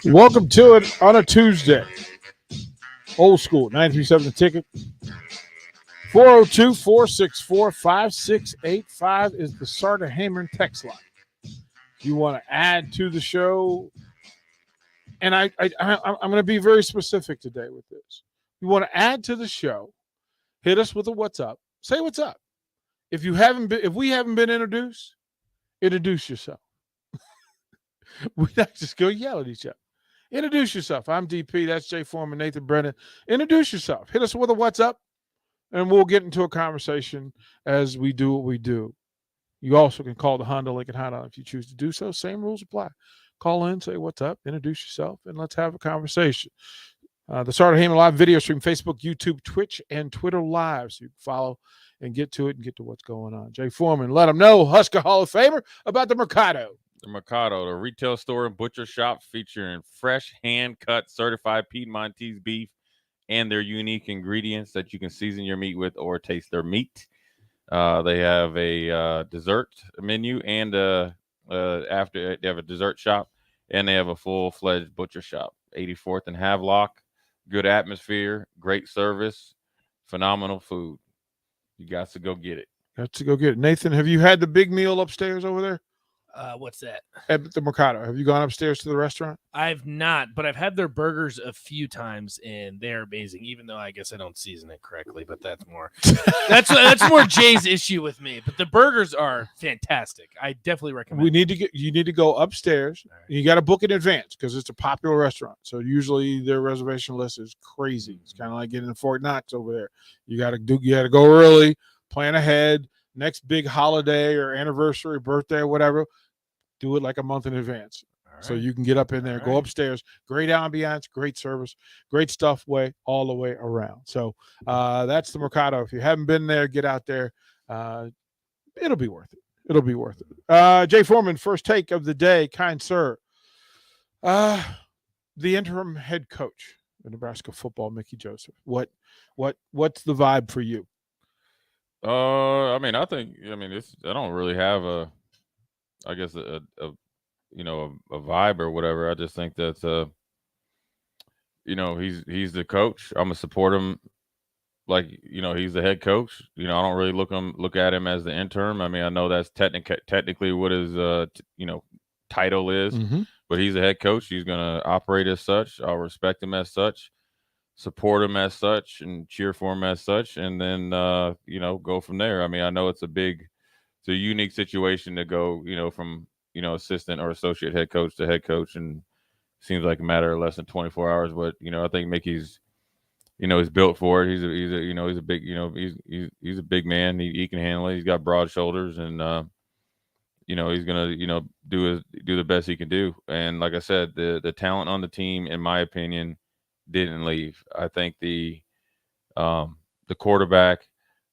Welcome to it on a Tuesday. Old school, 937 The Ticket. 402-464-5685 is the Sartor Hamer text line. If you want to add to the show, and I'm going to be very specific today with this. You want to add to the show, hit us with a what's up. Say what's up. If we haven't been introduced, introduce yourself. We're not just going to yell at each other. Introduce yourself. I'm DP. That's Jay Foreman, Nathan Brennan. Introduce yourself. Hit us with a what's up, and we'll get into a conversation as we do what we do. You also can call the Honda Lincoln Hotline if you choose to do so. Same rules apply. Call in, say what's up, introduce yourself, and let's have a conversation. The Sartor Hamer Live video stream, Facebook, YouTube, Twitch, and Twitter Live. So you can follow and get to it and get to what's going on. Jay Foreman, let them know, Husker Hall of Famer, about the Mercado. The Mercado, the retail store and butcher shop featuring fresh, hand-cut, certified Piedmontese beef and their unique ingredients that you can season your meat with or taste their meat. They have a dessert menu and after they have a dessert shop, and they have a full-fledged butcher shop. 84th and Havelock, good atmosphere, great service, phenomenal food. You got to go get it. Got to go get it. Nathan, have you had the big meal upstairs over there? What's that? At the Mercado. Have you gone upstairs to the restaurant? I've not, but I've had their burgers a few times, and they're amazing. Even though I guess I don't season it correctly, but that's more Jay's issue with me. But the burgers are fantastic. I definitely recommend. You need to go upstairs. Right. You got to book in advance because it's a popular restaurant. So usually their reservation list is crazy. It's kind of like getting to Fort Knox over there. You got to go early, plan ahead. Next big holiday or anniversary, birthday, or whatever. Do it like a month in advance. Right. So you can get up in there, go upstairs. Great ambiance, great service, great stuff all the way around. So that's the Mercado. If you haven't been there, get out there. It'll be worth it. It'll be worth it. Jay Foreman, first take of the day, kind sir. The interim head coach of Nebraska football, Mickey Joseph. What's the vibe for you? I don't really have a vibe or whatever. I just think that he's the coach. I'm gonna support him like he's the head coach. I don't really look at him as the interim. I mean, I know that's technically what his title is, but he's the head coach. He's gonna operate as such. I'll respect him as such, support him as such, and cheer for him as such, and then go from there. I mean, I know it's a unique situation to go from assistant or associate head coach to head coach, and seems like a matter of less than 24 hours. But I think Mickey's he's built for it. He's a big man. He can handle it. He's got broad shoulders, and he's gonna do the best he can do. And like I said, the talent on the team, in my opinion, didn't leave. I think the quarterback,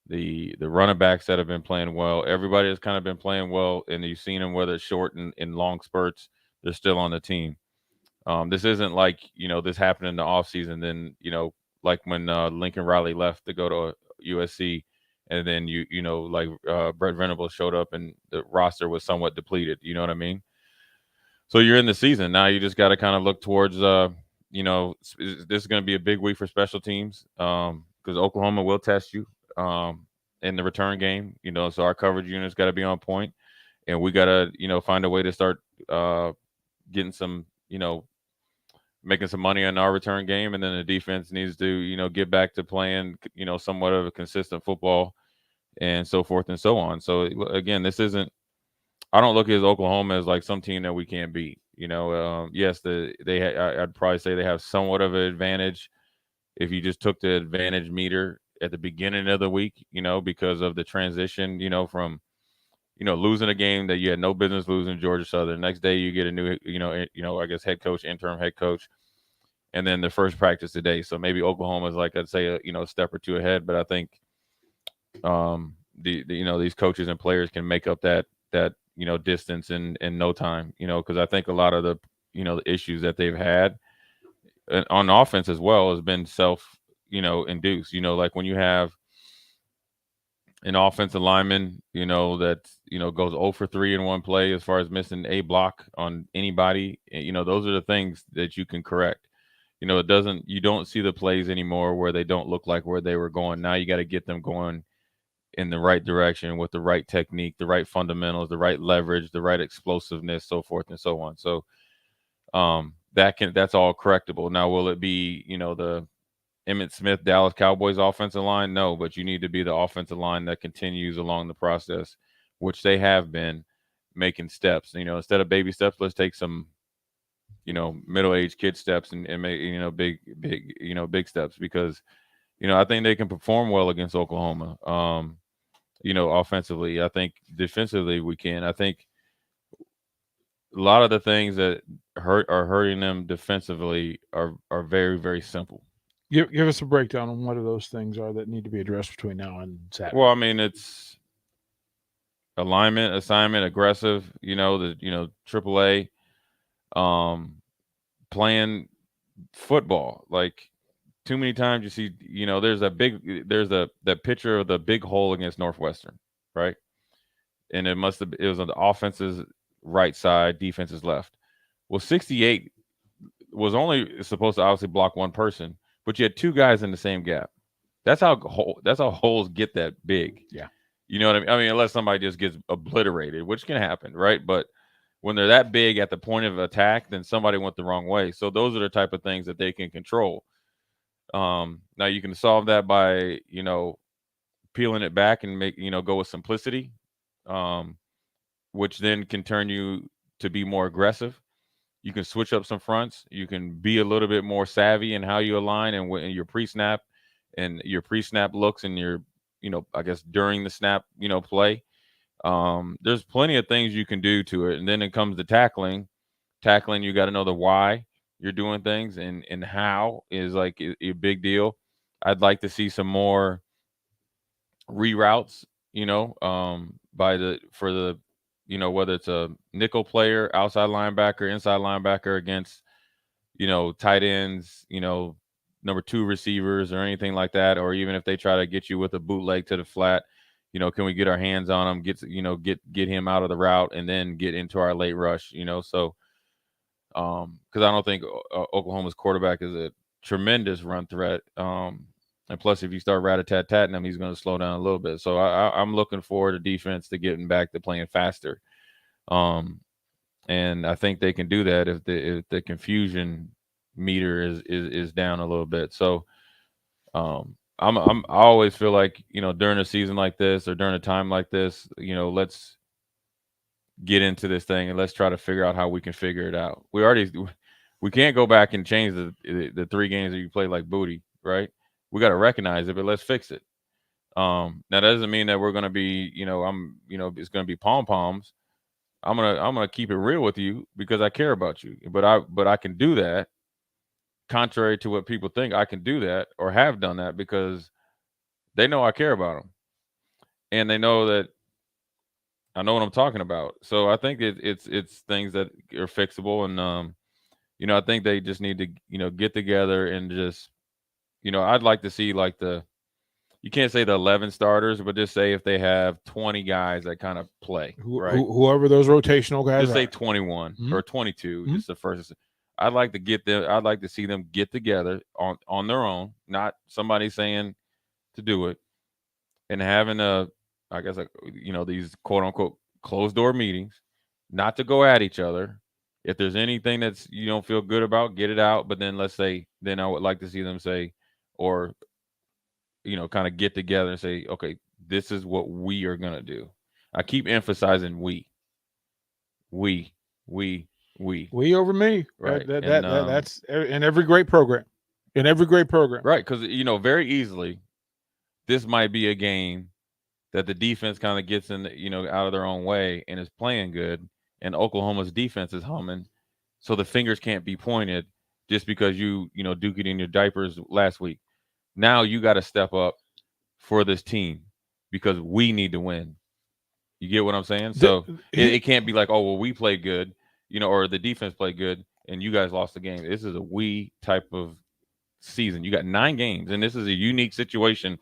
the running backs that have been playing well, everybody has kind of been playing well, and you've seen them, whether it's short and in long spurts, they're still on the team. This isn't like this happened in the offseason, then like when Lincoln Riley left to go to USC, and then Brett Venables showed up and the roster was somewhat depleted. You know what I mean? So you're in the season now. You just got to kind of look towards this is going to be a big week for special teams because Oklahoma will test you in the return game. So our coverage unit's got to be on point, and we got to find a way to start getting some making some money on our return game, and then the defense needs to get back to playing somewhat of a consistent football and so forth and so on. So again, I don't look at Oklahoma as like some team that we can't beat. Yes, I'd probably say they have somewhat of an advantage if you just took the advantage meter at the beginning of the week, because of the transition, from, losing a game that you had no business losing, Georgia Southern. Next day you get a new, I guess interim head coach, and then the first practice today. So maybe Oklahoma is like, I'd say, a step or two ahead, but I think these coaches and players can make up that distance in no time, because I think a lot of the issues that they've had on offense as well has been induced. Like when you have an offensive lineman, that goes 0 for 3 in one play as far as missing a block on anybody. Those are the things that you can correct. You don't see the plays anymore where they don't look like where they were going. Now you got to get them going in the right direction with the right technique, the right fundamentals, the right leverage, the right explosiveness, so forth and so on. So that's all correctable. Now, will it be, the Emmitt Smith Dallas Cowboys offensive line? No, but you need to be the offensive line that continues along the process, which they have been making steps. Instead of baby steps, let's take some, middle-aged kid steps and make, big steps, because, I think they can perform well against Oklahoma. Offensively, I think defensively we can. I think a lot of the things that are hurting them defensively are very, very simple. Give us a breakdown on what of those things are that need to be addressed between now and Saturday. Well, I mean, it's alignment, assignment, aggressive. AAA, playing football. Like, too many times you see, there's that picture of the big hole against Northwestern, right? And it was on the offense's right side, defense's left. Well, 68 was only supposed to obviously block one person, but you had two guys in the same gap. That's how holes get that big. Yeah. You know what I mean? I mean, unless somebody just gets obliterated, which can happen, right? But when they're that big at the point of attack, then somebody went the wrong way. So those are the type of things that they can control. Now you can solve that by, peeling it back and go with simplicity, which then can turn you to be more aggressive. You can switch up some fronts. You can be a little bit more savvy in how you align and your pre-snap looks and your, I guess during the snap, play. There's plenty of things you can do to it. And then it comes to tackling. Tackling, you got to know the why you're doing things, and how is like a big deal. I'd like to see some more reroutes, whether it's a nickel player, outside linebacker, inside linebacker against, tight ends, number 2 receivers or anything like that. Or even if they try to get you with a bootleg to the flat, can we get our hands on him, get him out of the route and then get into our late rush, so because I don't think Oklahoma's quarterback is a tremendous run threat. And plus, if you start rat-a-tat-tatting him, he's going to slow down a little bit. So I'm looking forward to defense to getting back to playing faster. And I think they can do that if the confusion meter is down a little bit. So I always feel like, during a season like this or during a time like this, let's get into this thing and let's try to figure out how we can figure it out. We can't go back and change the 3 games that you play like booty, right? We got to recognize it, but let's fix it. Now that doesn't mean that we're going to be, it's going to be pom-poms. I'm going to keep it real with you because I care about you, but I can do that contrary to what people think. I can do that or have done that because they know I care about them and they know that I know what I'm talking about. So I think it's things that are fixable, and I think they just need to get together and just I'd like to see like you can't say the 11 starters, but just say if they have 20 guys that kind of play, right? Whoever those rotational guys just are. say 21 or 22. Just the first. I'd like to see them get together on their own, not somebody saying to do it, and having these quote unquote closed door meetings, not to go at each other. If there's anything that's you don't feel good about, get it out. But then then I would like to see them say, or kind of get together and say, okay, this is what we are gonna do. I keep emphasizing we over me, right? That's in every great program, right? Because very easily this might be a game that the defense kind of gets in out of their own way and is playing good, and Oklahoma's defense is humming, so the fingers can't be pointed just because you duked it in your diapers last week. Now you got to step up for this team because we need to win. You get what I'm saying? So it can't be like, oh, well, we played good, or the defense played good and you guys lost the game. This is a we type of season. You got 9 games, and this is a unique situation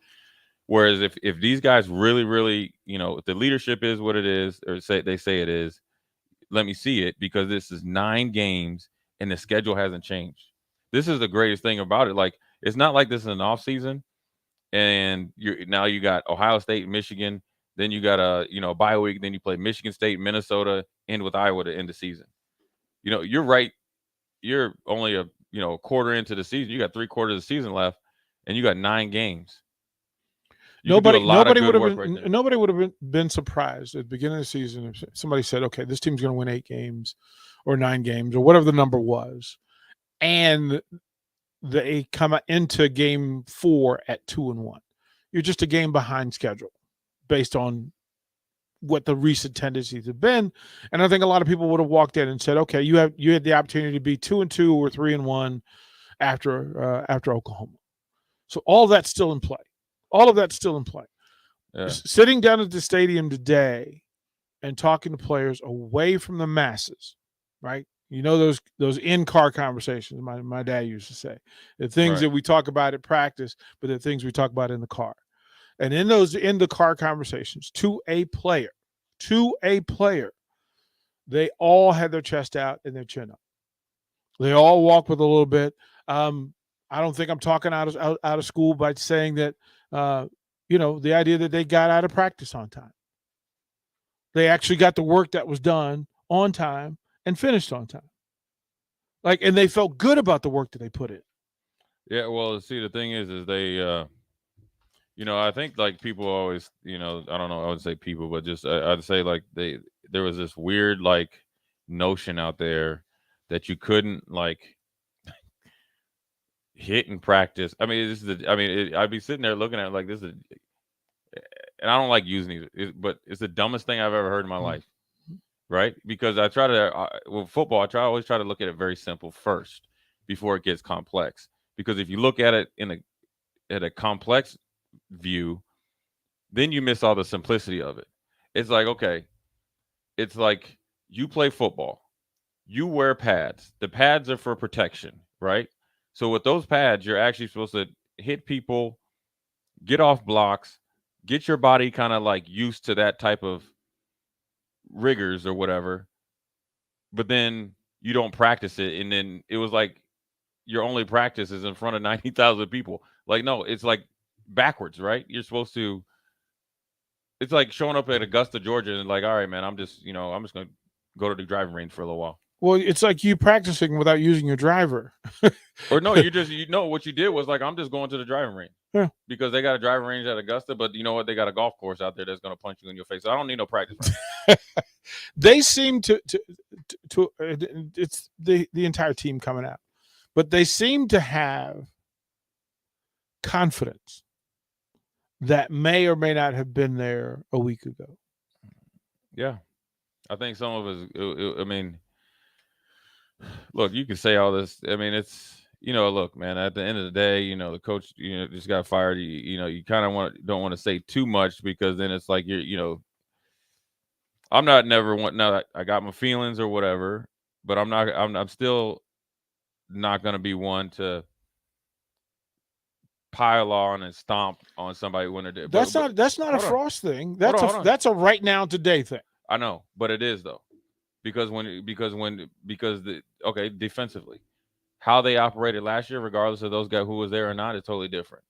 Whereas if these guys really, really, if the leadership is what it is, or they say it is, let me see it, because this is 9 games and the schedule hasn't changed. This is the greatest thing about it. Like, it's not like this is an off season and you got Ohio State, Michigan, then you got a bye week, then you play Michigan State, Minnesota, end with Iowa to end the season. You're right. You're only a quarter into the season. You got 3/4 of the season left, and you got 9 games. Nobody would have been surprised at the beginning of the season if somebody said, okay, this team's going to win 8 games or 9 games or whatever the number was, and they come into game 4 at 2-1. You're just a game behind schedule based on what the recent tendencies have been. And I think a lot of people would have walked in and said, okay, you had the opportunity to be 2-2 or 3-1 after Oklahoma. So all that's still in play. All of that's still in play. Yeah. Sitting down at the stadium today and talking to players away from the masses, right? Those in-car conversations my dad used to say. The things that we talk about at practice, but the things we talk about in the car. And in the car conversations, to a player, they all had their chest out and their chin up. They all walk with a little bit. I don't think I'm talking out of school by saying that, the idea that they got out of practice on time. They actually got the work that was done on time and finished on time. And they felt good about the work that they put in. Yeah, well, see, the thing is they, I think like people always, I don't know, I would say people, but just I'd say like there was this weird like notion out there that you couldn't like hit in practice. I mean, I'd be sitting there looking at it like this is, and I don't like using these, but it's the dumbest thing I've ever heard in my life, right? Because I try to, with football, always try to look at it very simple first before it gets complex. Because if you look at it at a complex view, then you miss all the simplicity of it. It's like, okay, it's like you play football, you wear pads. The pads are for protection, right? So with those pads, you're actually supposed to hit people, get off blocks, get your body kind of like used to that type of rigors or whatever. But then you don't practice it. And then it was like your only practice is in front of 90,000 people. Like, no, it's like backwards, right? You're supposed to, it's like showing up at Augusta, Georgia and like, all right, man, I'm just going to go to the driving range for a little while. Well, it's like you practicing without using your driver. Or no, what you did was like, I'm just going to the driving range. Yeah. Because they got a driving range at Augusta, but you know what? They got a golf course out there that's going to punch you in your face. So I don't need no practice. They seem to it's the entire team coming out, but they seem to have confidence that may or may not have been there a week ago. Yeah. I think some of us, I mean, look, you can say all this. I mean, it's, look, man, at the end of the day, the coach, just got fired. You kind of don't want to say too much because then it's like I'm not never want. Now I got my feelings or whatever, but I'm still not going to be one to pile on and stomp on somebody when they're dead. That's not a Frost thing. That's a right now today thing. I know, but it is though. Because defensively, how they operated last year, regardless of those guys who was there or not, is totally different.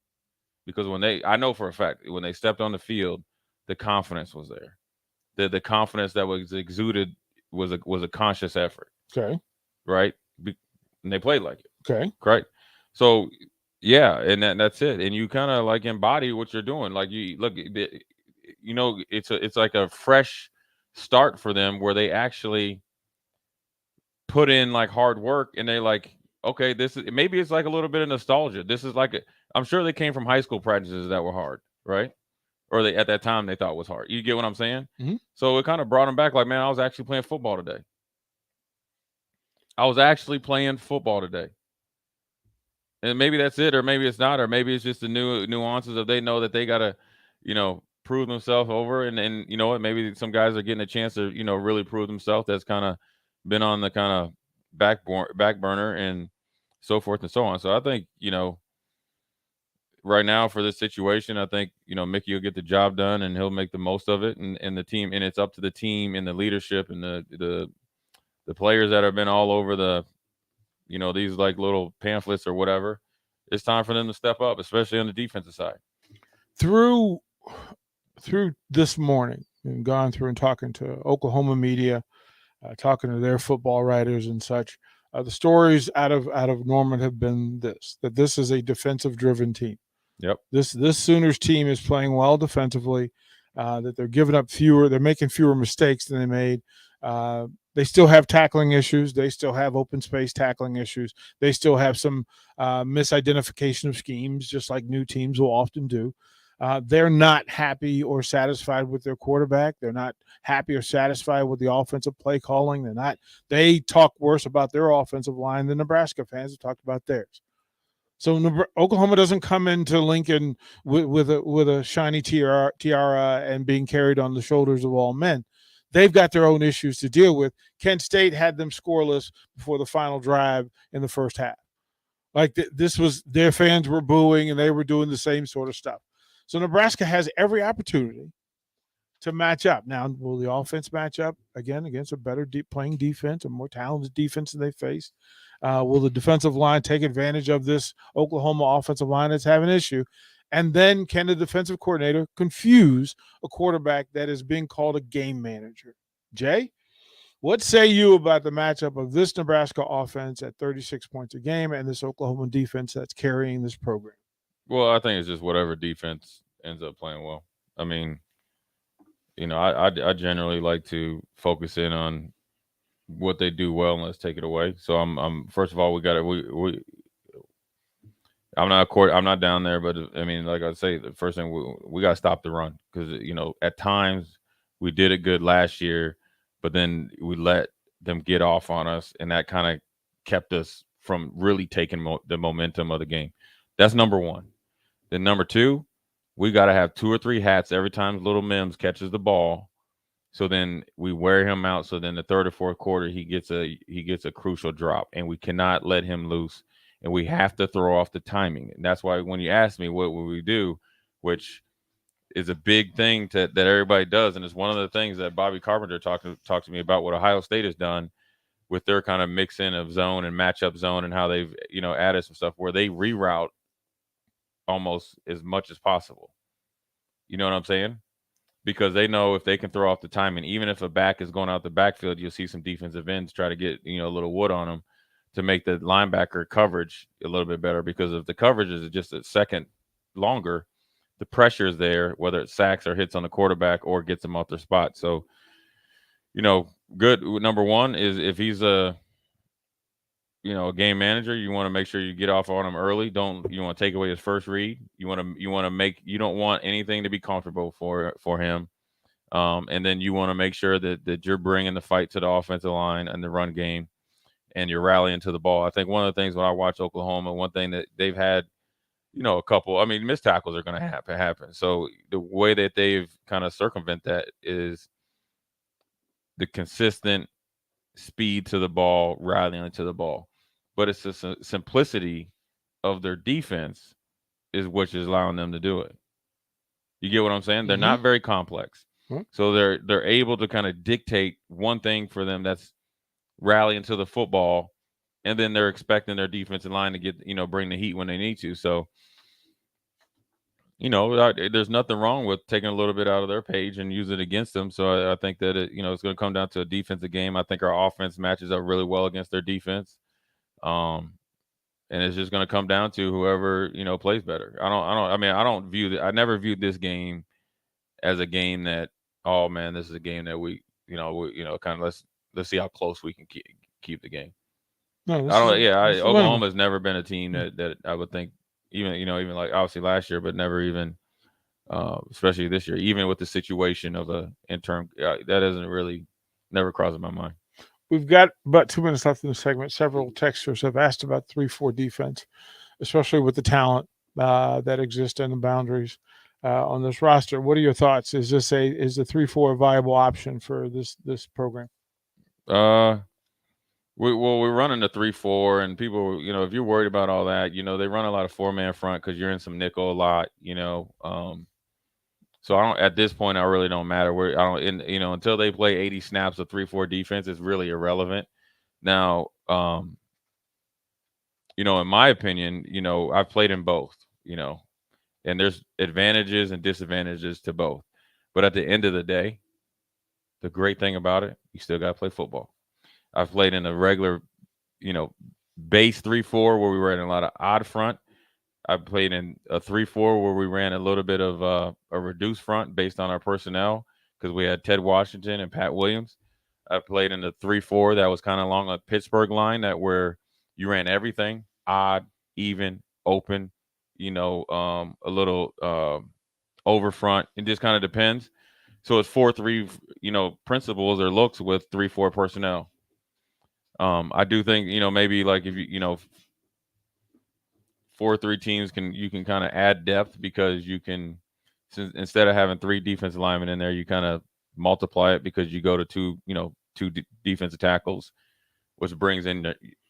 Because I know for a fact when they stepped on the field, the confidence was there. The confidence that was exuded was a conscious effort. Okay. Right. And they played like it. Okay. Right. So yeah, and that's it. And you kind of like embody what you're doing. Like you look, it's like a fresh start for them where they actually put in like hard work and they like, okay, maybe it's like a little bit of nostalgia. This is like I'm sure they came from high school practices that were hard, right? Or at that time they thought was hard. You get what I'm saying? Mm-hmm. So it kind of brought them back like, man, I was actually playing football today. And maybe that's it, or maybe it's not, or maybe it's just the new nuances of they know that they gotta, prove themselves over, and you know what? Maybe some guys are getting a chance to really prove themselves. That's kind of been on the kind of back burner and so forth and so on. So I think right now for this situation, I think, Mickey will get the job done and he'll make the most of it, and the team, and it's up to the team and the leadership and the players that have been all over these like little pamphlets or whatever. It's time for them to step up, especially on the defensive side. Through this morning and gone through and talking to Oklahoma media, talking to their football writers and such, the stories out of Norman have been that this is a defensive driven team. Yep. This Sooners team is playing well defensively. That they're making fewer mistakes than they made. They still have tackling issues. They still have open space tackling issues. They still have some misidentification of schemes, just like new teams will often do. They're not happy or satisfied with their quarterback. They're not happy or satisfied with the offensive play calling. They talk worse about their offensive line than Nebraska fans have talked about theirs. So Oklahoma doesn't come into Lincoln with a shiny tiara and being carried on the shoulders of all men. They've got their own issues to deal with. Kent State had them scoreless before the final drive in the first half. Like this was their fans were booing and they were doing the same sort of stuff. So Nebraska has every opportunity to match up. Now, will the offense match up again against a better playing defense, a more talented defense than they face? Will the defensive line take advantage of this Oklahoma offensive line that's having an issue? And then can the defensive coordinator confuse a quarterback that is being called a game manager? Jay, what say you about the matchup of this Nebraska offense at 36 points a game and this Oklahoma defense that's carrying this program? Well, I think it's just whatever defense ends up playing well. I mean, I generally like to focus in on what they do well and let's take it away. So I'm first of all, I'm not down there, but I mean, like I say, the first thing we got to stop the run because at times we did it good last year, but then we let them get off on us, and that kind of kept us from really taking the momentum of the game. That's number one. Then number two, we got to have 2 or 3 hats every time Little Mims catches the ball. So then we wear him out. So then the third or fourth quarter, he gets a crucial drop, and we cannot let him loose. And we have to throw off the timing. And that's why when you ask me what would we do, which is a big thing that everybody does, and it's one of the things that Bobby Carpenter talked to me about what Ohio State has done with their kind of mix in of zone and matchup zone and how they've added some stuff where they reroute almost as much as possible. You know what I'm saying? Because they know if they can throw off the timing, even if a back is going out the backfield, you'll see some defensive ends try to get a little wood on them to make the linebacker coverage a little bit better. Because if the coverage is just a second longer, the pressure is there, whether it's sacks or hits on the quarterback or gets them off their spot. So, good. Number one is if he's a game manager, you want to make sure you get off on him early. You want to take away his first read. You don't want anything to be comfortable for him. And then you want to make sure that you're bringing the fight to the offensive line and the run game, and you're rallying to the ball. I think one of the things when I watch Oklahoma, one thing that they've had, a couple. I mean, missed tackles are going to happen. So the way that they've kind of circumvent that is the consistent speed to the ball, rallying to the ball. But it's the simplicity of their defense which is allowing them to do it. You get what I'm saying? They're not very complex. Mm-hmm. So they're able to kind of dictate one thing for them that's rallying to the football, and then they're expecting their defensive line to get, bring the heat when they need to. So, there's nothing wrong with taking a little bit out of their page and use it against them. So I think that it's going to come down to a defensive game. I think our offense matches up really well against their defense. And it's just going to come down to whoever, plays better. I never viewed this game as a game that, oh man, this is a game that we kind of let's see how close we can keep the game. No, Oklahoma has never been a team that I would think even like obviously last year, but never even, especially this year, even with the situation of a interim, that doesn't really never crosses my mind. We've got about 2 minutes left in the segment. Several texters have asked about 3-4 defense, especially with the talent that exists and the boundaries on this roster. What are your thoughts? Is the 3-4 a viable option for this program? We're running the 3-4, and people, if you're worried about all that, they run a lot of 4-man front because you're in some nickel a lot, So I don't. At this point, I really don't matter where I don't. Until they play 80 snaps of 3-4 defense, it's really irrelevant. Now, in my opinion, I've played in both, and there's advantages and disadvantages to both. But at the end of the day, the great thing about it, you still got to play football. I've played in a regular, base 3-4 where we ran a lot of odd front. I played in a 3-4 where we ran a little bit of a reduced front based on our personnel because we had Ted Washington and Pat Williams. I played in the 3-4 that was kind of along a Pittsburgh line where you ran everything odd, even, open, a little over front. It just kind of depends. So it's 4-3, principles or looks with 3-4 personnel. I do think, maybe like if 4-3 teams you can kind of add depth because you can, instead of having 3 defensive linemen in there, you kind of multiply it because you go to two defensive tackles, which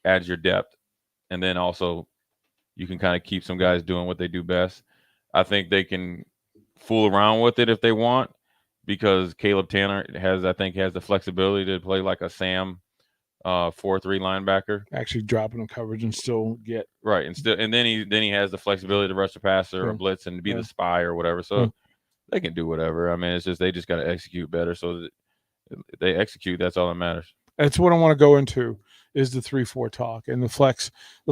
adds your depth. And then also you can kind of keep some guys doing what they do best. I think they can fool around with it if they want because Caleb Tanner has the flexibility to play like a Sam 4-3 linebacker, actually dropping the coverage and still get right, and then he has the flexibility to rush the passer or blitz and be the spy or whatever. So they can do whatever. I mean, it's just they just got to execute better. So that they execute. That's all that matters. That's what I want to go into is the 3-4 talk and the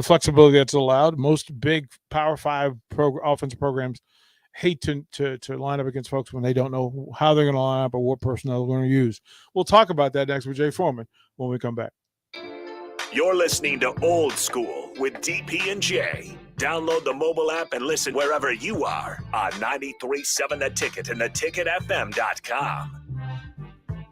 flexibility that's allowed. Most big Power 5 offensive programs hate to line up against folks when they don't know how they're going to line up or what personnel they're going to use. We'll talk about that next with Jay Foreman when we come back. You're listening to Old School with DP and J. Download the mobile app and listen wherever you are on 93.7 The Ticket and theticketfm.com.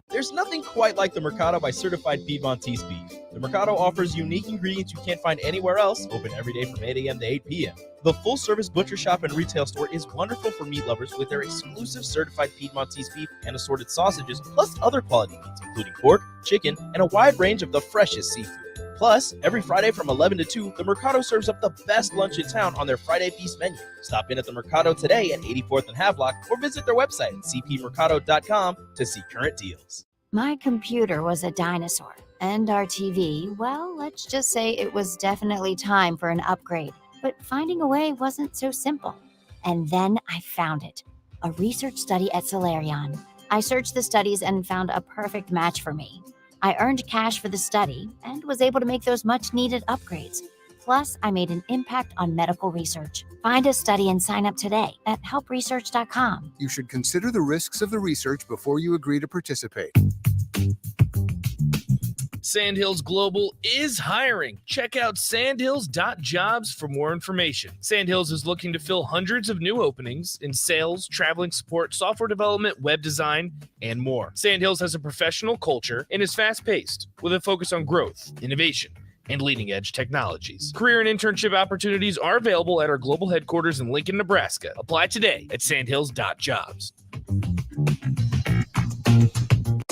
There's nothing quite like the Mercado by Certified Piedmontese beef. The Mercado offers unique ingredients you can't find anywhere else, open every day from 8 a.m. to 8 p.m. The full-service butcher shop and retail store is wonderful for meat lovers with their exclusive Certified Piedmontese beef and assorted sausages, plus other quality meats, including pork, chicken, and a wide range of the freshest seafood. Plus, every Friday from 11 to 2, the Mercado serves up the best lunch in town on their Friday Feast menu. Stop in at the Mercado today at 84th and Havelock or visit their website at cpmercado.com to see current deals. My computer was a dinosaur, and our TV, well, let's just say it was definitely time for an upgrade. But finding a way wasn't so simple. And then I found it, a research study at Solarion. I searched the studies and found a perfect match for me. I earned cash for the study and was able to make those much-needed upgrades. Plus, I made an impact on medical research. Find a study and sign up today at helpresearch.com. You should consider the risks of the research before you agree to participate. Sandhills Global is hiring. Check out sandhills.jobs for more information. Sandhills is looking to fill hundreds of new openings in sales, traveling support, software development, web design, and more. Sandhills has a professional culture and is fast-paced with a focus on growth, innovation, and leading-edge technologies. Career and internship opportunities are available at our global headquarters in Lincoln, Nebraska. Apply today at sandhills.jobs.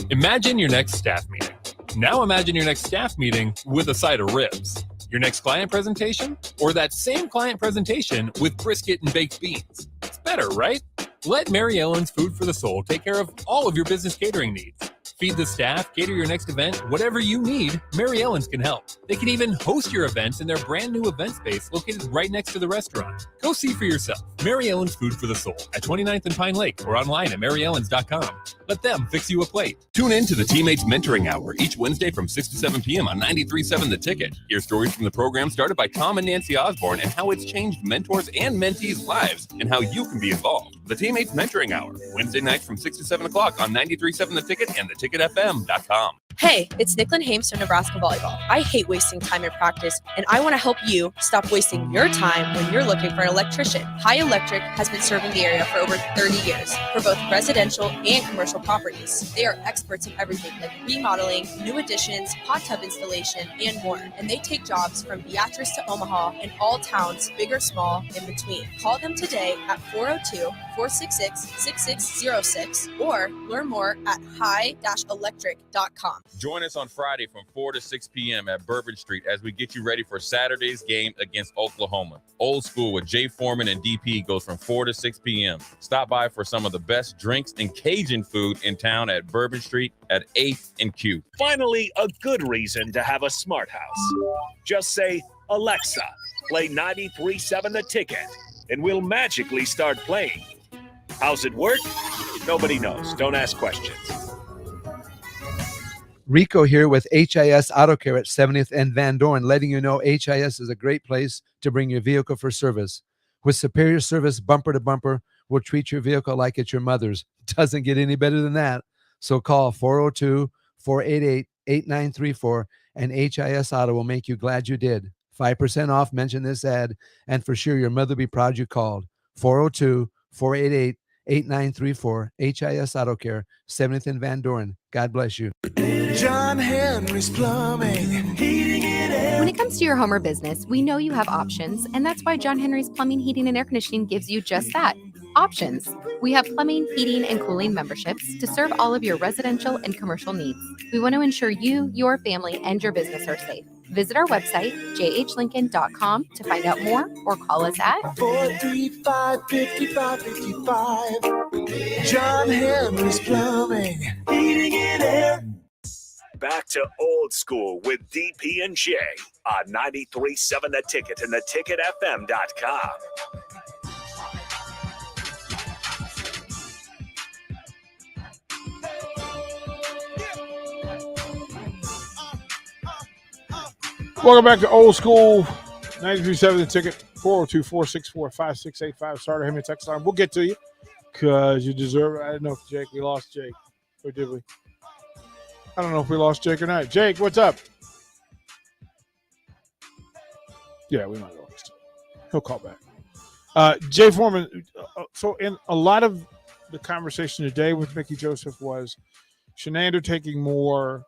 Imagine your next staff meeting. Now imagine your next staff meeting with a side of ribs. Your next client presentation? Or that same client presentation with brisket and baked beans. It's better, right? Let Mary Ellen's Food for the Soul take care of all of your business catering needs. Feed the staff, cater your next event, whatever you need, Mary Ellen's can help. They can even host your events in their brand new event space located right next to the restaurant. Go see for yourself. Mary Ellen's Food for the Soul at 29th and Pine Lake or online at maryellens.com. Let them fix you a plate. Tune in to the Teammates Mentoring Hour each Wednesday from 6 to 7 p.m. on 93.7 The Ticket. Hear stories from the program started by Tom and Nancy Osborne and how it's changed mentors and mentees' lives and how you can be involved. The Teammates Mentoring Hour, Wednesday nights from 6 to 7 o'clock on 93.7 The Ticket and theticketfm.com. Hey, it's Nicklin Hames from Nebraska Volleyball. I hate wasting time in practice, and I want to help you stop wasting your time when you're looking for an electrician. High Electric has been serving the area for over 30 years for both residential and commercial properties. They are experts in everything like remodeling, new additions, hot tub installation, and more. And they take jobs from Beatrice to Omaha and all towns, big or small, in between. Call them today at 402-466-6606 or learn more at high-electric.com. Join us on Friday from 4 to 6 p.m. at Bourbon Street as we get you ready for Saturday's game against Oklahoma. Old School with Jay Foreman and DP goes from 4 to 6 p.m. Stop by for some of the best drinks and Cajun food in town at Bourbon Street at 8th and Q. Finally, a good reason to have a smart house. Just say, Alexa, play 93.7 The Ticket, and we'll magically start playing. How's it work? Nobody knows. Don't ask questions. Rico here with HIS Auto Care at 70th and Van Dorn, letting you know HIS is a great place to bring your vehicle for service. With superior service bumper to bumper, we'll treat your vehicle like it's your mother's. Doesn't get any better than that. So call 402-488-8934 and HIS Auto will make you glad you did. 5% off, mention this ad, and for sure your mother will be proud you called. 402-488-8934, HIS Auto Care, 70th and Van Dorn. God bless you. John Henry's Plumbing, heating and air. When it comes to your home or business, we know you have options, and that's why John Henry's Plumbing, Heating, and Air Conditioning gives you just that, options. We have plumbing, heating, and cooling memberships to serve all of your residential and commercial needs. We want to ensure you, your family, and your business are safe. Visit our website, jhlincoln.com, to find out more or call us at 435-5555. John Henry's Plumbing, heating and air. Back to Old School with DP and J on 93.7 The Ticket and theticketfm.com. Welcome back to Old School, 93.7 The Ticket, 402-464-5685. Starter Henry text line. We'll get to you because you deserve it. I don't know if Jake, we lost Jake, or did we? I don't know if we lost Jake or not. Jake, what's up? Yeah, we might have lost him. He'll call back. Jay Foreman, so in a lot of the conversation today with Mickey Joseph was Shenander taking more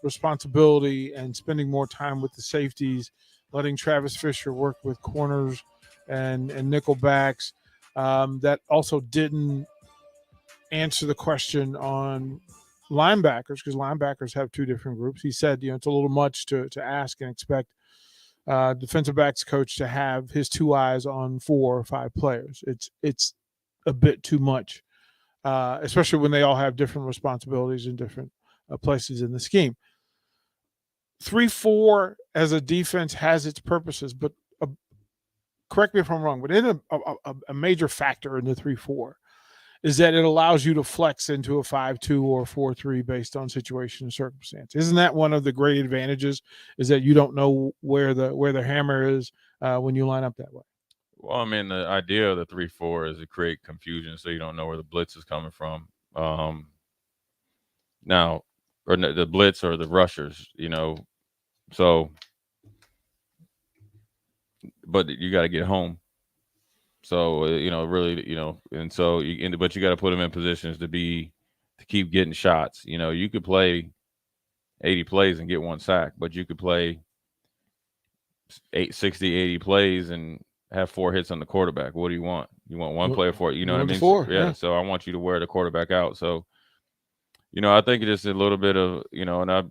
responsibility and spending more time with the safeties, letting Travis Fisher work with corners and nickel backs. That also didn't answer the question on linebackers, because linebackers have two different groups. He said, it's a little much to ask and expect defensive backs coach to have his two eyes on 4 or 5 players. It's a bit too much, especially when they all have different responsibilities in different places in the scheme. 3-4 as a defense has its purposes, but correct me if I'm wrong, but in a major factor in the 3-4 is that it allows you to flex into a 5-2 or 4-3 based on situation and circumstance. Isn't that one of the great advantages, is that you don't know where the hammer is when you line up that way? Well, I mean, the idea of the 3-4 is to create confusion so you don't know where the blitz is coming from. Now, or the blitz or the rushers, so, but you got to get home. So, really, and so, but you got to put them in positions to keep getting shots. You could play 80 plays and get 1 sack, but you could play 60, 80 plays and have 4 hits on the quarterback. What do you want? You want 1 player for it? You know what I mean? 4, yeah. So I want you to wear the quarterback out. So, I think it's a little bit of, and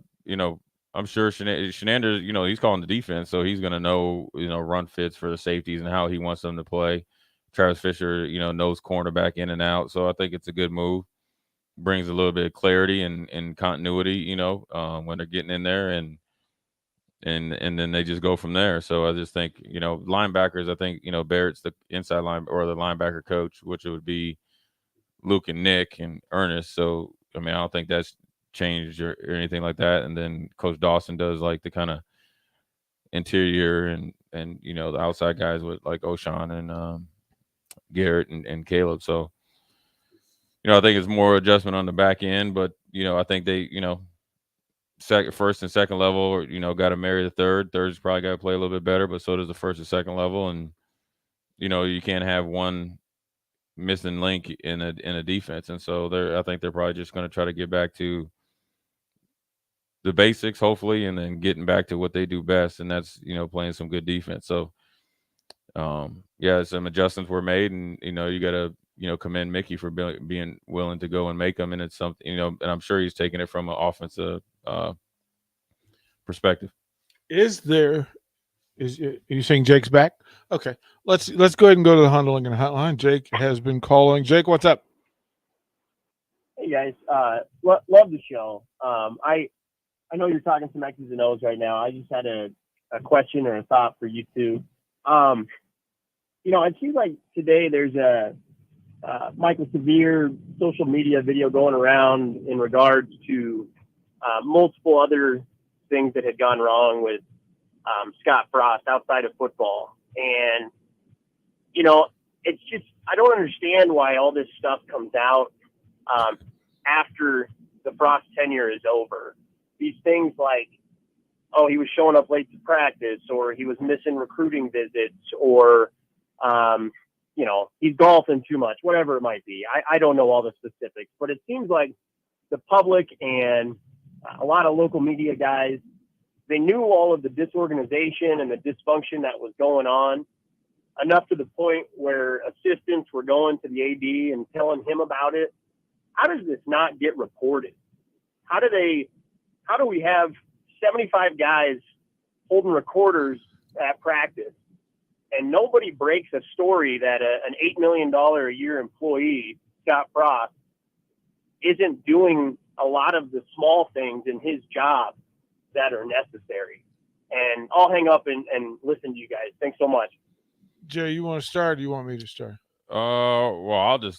I'm sure Shenander, he's calling the defense, so he's going to know, run fits for the safeties and how he wants them to play. Travis Fisher, knows cornerback in and out. So I think it's a good move. Brings a little bit of clarity and continuity, when they're getting in there and then they just go from there. So I just think, linebackers, I think, Barrett's the inside line or the linebacker coach, which it would be Luke and Nick and Ernest. So, I mean, I don't think that's changed or anything like that. And then Coach Dawson does like the kind of interior and the outside guys with like O'Shawn and Garrett and Caleb. So, I think it's more adjustment on the back end, but, I think they, first and second level, got to marry the third. Third's probably got to play a little bit better, but so does the first and second level. And, you can't have one missing link in a defense. And so I think they're probably just going to try to get back to the basics, hopefully, and then getting back to what they do best. And that's, playing some good defense. So, some adjustments were made, and, you got to, commend Mickey for being willing to go and make them. And it's something, and I'm sure he's taking it from an offensive perspective. Are you saying Jake's back? Okay, let's go ahead and go to the Hunterling hotline. Jake has been calling. Jake, what's up? Hey guys, love the show. I know you're talking some X's and O's right now. I just had a question or a thought for you two. It seems like today there's a Michael Severe social media video going around in regards to multiple other things that had gone wrong with Scott Frost outside of football. And, it's just, I don't understand why all this stuff comes out after the Frost tenure is over. These things like, oh, he was showing up late to practice, or he was missing recruiting visits, or, he's golfing too much, whatever it might be. I don't know all the specifics, but it seems like the public and a lot of local media guys, they knew all of the disorganization and the dysfunction that was going on, enough to the point where assistants were going to the AD and telling him about it. How does this not get reported? How do we have 75 guys holding recorders at practice and nobody breaks a story that an $8 million a year employee, Scott Frost, isn't doing a lot of the small things in his job that are necessary? And I'll hang up and listen to you guys. Thanks so much. Jay, you want to start, or do you want me to start? Well, I didn't,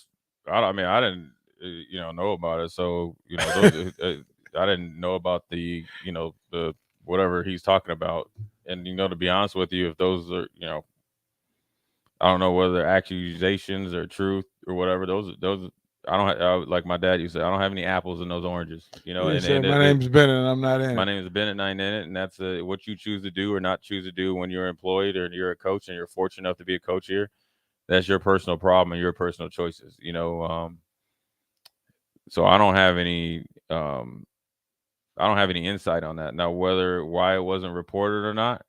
know about it. So, I didn't know about the whatever he's talking about. And, to be honest with you, if those are, I don't know whether they're accusations or truth or whatever, those, I don't like my dad used to say, I don't have any apples in those oranges, My name's Bennett and I'm not in it. My name is Bennett and I'm in it. And that's what you choose to do or not choose to do when you're employed or you're a coach and you're fortunate enough to be a coach here. That's your personal problem and your personal choices, so I don't have any insight on that. Now, why it wasn't reported or not,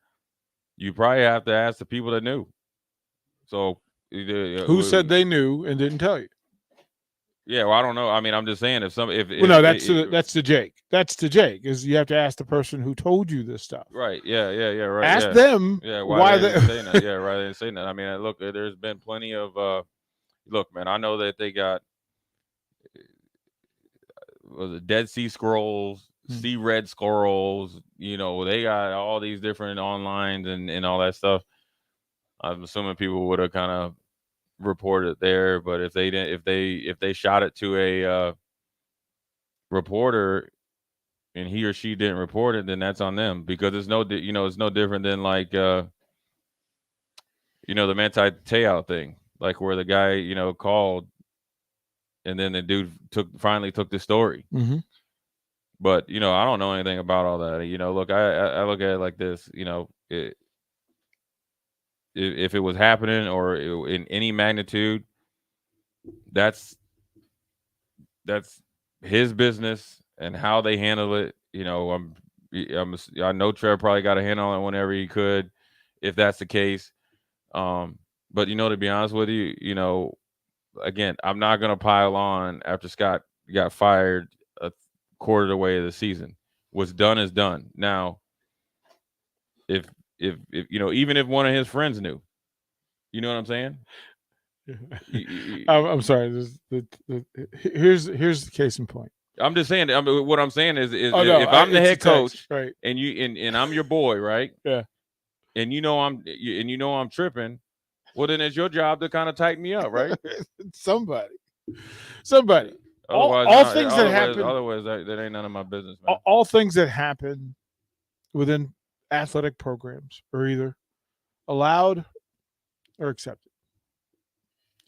you probably have to ask the people that knew. So who said they knew and didn't tell you? Yeah, well, I don't know. I mean, I'm just saying that's the Jake. That's the Jake. Is you have to ask the person who told you this stuff. Right. Yeah. Right. Ask them. Yeah. Why they didn't say that? Yeah. Right. They didn't say that. I mean, look, there's been plenty of. Look, man, I know that they got was it Dead Sea Scrolls, Sea Red Scrolls. They got all these different onlines and all that stuff. I'm assuming people would have kind of reported there, but if they didn't, if they shot it to a reporter and he or she didn't report it, then that's on them, because it's no different than like the Manti Te'o thing, like where the guy called and then the dude finally took the story. Mm-hmm. But I don't know anything about all that. Look, I look at it like this. If it was happening or in any magnitude, that's his business and how they handle it. I know Trev probably got a hand on it whenever he could, if that's the case. But to be honest with you, again, I'm not gonna pile on after Scott got fired a quarter of the way of the season. What's done is done. Now, if even if one of his friends knew, you know what I'm saying? I'm sorry. Here's the case in point. I'm just saying. What I'm saying is if I'm the head coach, right, and and I'm your boy, right? Yeah. And I'm tripping. Well, then it's your job to kind of tighten me up, right? Somebody. Otherwise, all things that happen. Otherwise, that ain't none of my business, man. All things that happen within athletic programs are either allowed or accepted.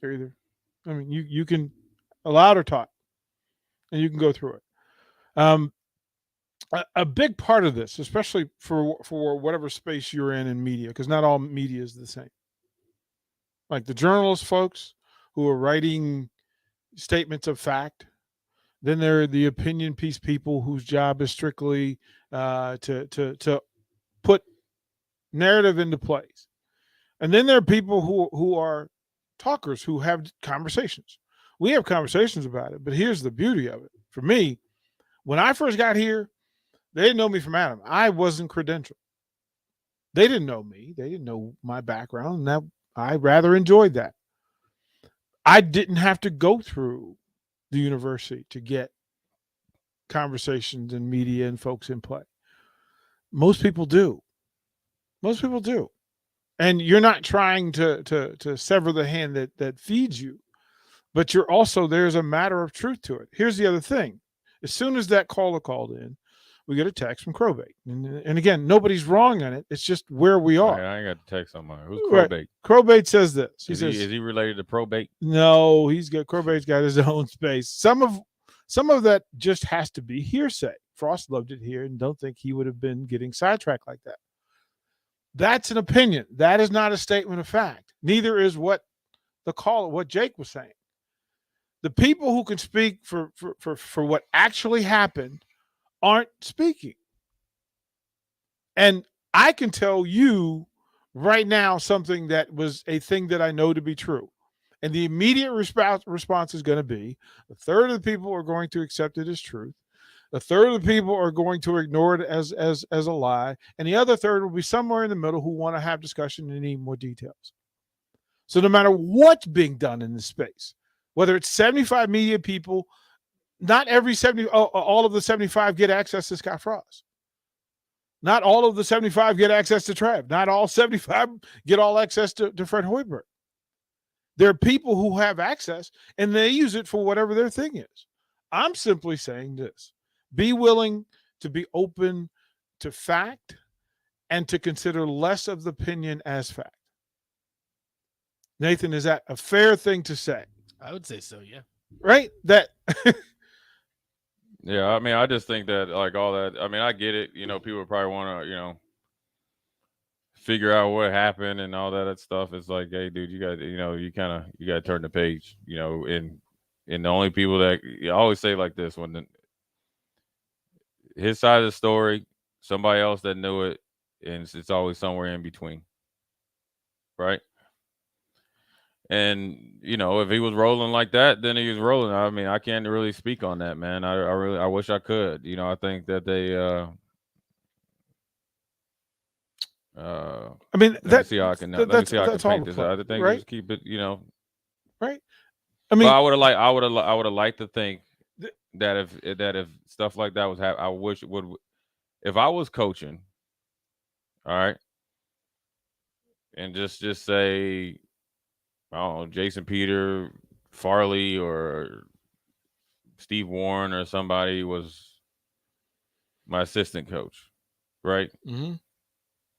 They're either, you can allowed or taught, and you can go through it. A big part of this, especially for whatever space you're in media, because not all media is the same. Like the journalist folks who are writing statements of fact. Then there are the opinion piece people whose job is strictly to put narrative into place. And then there are people who are talkers who have conversations. We have conversations about it, but here's the beauty of it. For me, when I first got here, They didn't know me from Adam. I wasn't credentialed. They didn't know me. They didn't know my background. And that, I rather enjoyed that. I didn't have to go through the university to get conversations and media and folks in play. Most people do. Most people do. And you're not trying to sever the hand that feeds you, but you're also, there's a matter of truth to it. Here's the other thing. As soon as that caller called in, we get a text from Crowbait. And again, nobody's wrong on it. It's just where we are. I ain't got the text on mine. Who's Right. Crowbait? Crowbait says this. He Is says, he related to Probate? no, Crowbait's got his own space. Some of that just has to be hearsay. Frost loved it here and don't think he would have been getting sidetracked like that. That's an opinion. That is not a statement of fact. Neither is what Jake was saying. The people who can speak for what actually happened aren't speaking. And I can tell you right now something that was a thing that I know to be true. And the immediate response is going to be a third of the people are going to accept it as truth. A third of the people are going to ignore it as a lie. And the other third will be somewhere in the middle who want to have discussion and need more details. So no matter what's being done in this space, whether it's 75 media people, not every all of the 75 get access to Scott Frost. Not all of the 75 get access to Trav. Not all 75 get all access to Fred Hoiberg. There are people who have access and they use it for whatever their thing is. I'm simply saying this. Be willing to be open to fact and to consider less of the opinion as fact. Nathan, is that a fair thing to say? I would say so, yeah. Right? That Yeah, I mean, I just think that like all that. I mean, I get it. You know, people probably want to, figure out what happened and all that stuff. It's like, hey, dude, you got, you got to turn the page. And the only people that I always say like this when his side of the story, somebody else that knew it, and it's always somewhere in between, right? And if he was rolling like that, then he was rolling. I mean, I can't really speak on that, man. I wish I could. I think that they. I mean, let me see how I can paint this out. I think right? Just keep it, right. I mean, I would have liked to think that if stuff like that was happening, I wish it would. If I was coaching, all right, and just say, I don't know, Jason Peter, Farley, or Steve Warren, or somebody was my assistant coach, right? Mm-hmm.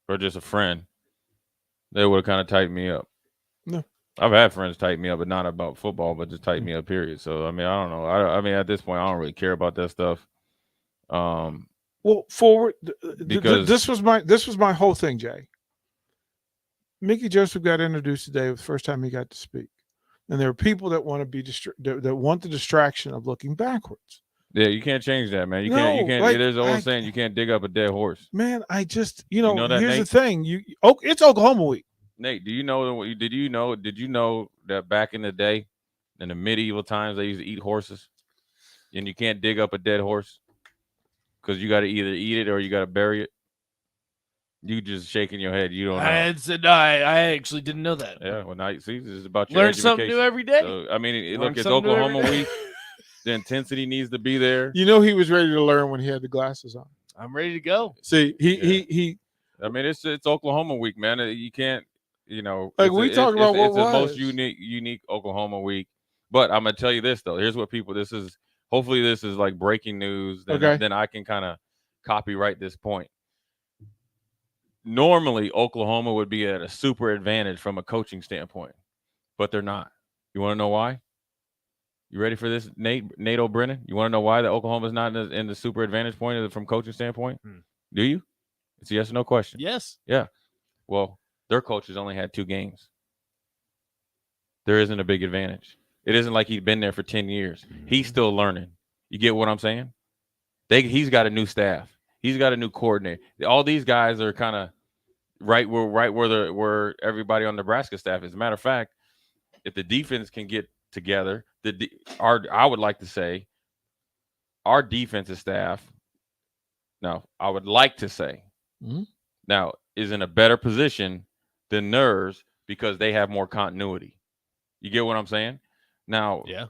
Or just a friend, they would have kind of tightened me up. No. I've had friends tighten me up, but not about football, but just tighten me up, period. So, I mean, I don't know. I mean, at this point, I don't really care about that stuff. Well, forward, because this was my whole thing, Jay. Mickey Joseph got introduced today the first time he got to speak. And there are people that want to be that want the distraction of looking backwards. Yeah, you can't change that, man. You No, can't. like, There's an old saying: you can't dig up a dead horse. Man, I just know that, here's Nate? the thing. It's Oklahoma week. Nate, did you know that back in the day, in the medieval times, they used to eat horses, and you can't dig up a dead horse because you got to either eat it or you got to bury it. You just shaking your head. You don't know. I actually didn't know that. Yeah, well, now you see, this is about your Learn education. something new every day. So, I mean, Learn look, it's something new every Oklahoma day. week. The intensity needs to be there. He was ready to learn when he had the glasses on. I'm ready to go. See, he. I mean, it's Oklahoma week, man. You can't, Like we talk about what it's the most unique Oklahoma week. But I'm gonna tell you this though. Here's what hopefully this is like breaking news. Then I can kind of copyright this point. Normally, Oklahoma would be at a super advantage from a coaching standpoint, but they're not. You want to know why? You ready for this, Nate O'Brennan? You want to know why the Oklahoma's not in the super advantage point from coaching standpoint? Do you? It's a yes or no question. Yes. Yeah. Well, their coaches only had 2 games. There isn't a big advantage. It isn't like he's been there for 10 years. He's still learning. You get what I'm saying? He's got a new staff. He's got a new coordinator. All these guys are kind of right where everybody on Nebraska staff is. As a matter of fact, if the defense can get together, I would like to say our defensive staff Now, I would like to say, Mhm. now, is in a better position than theirs because they have more continuity. You get what I'm saying? Now, Yeah.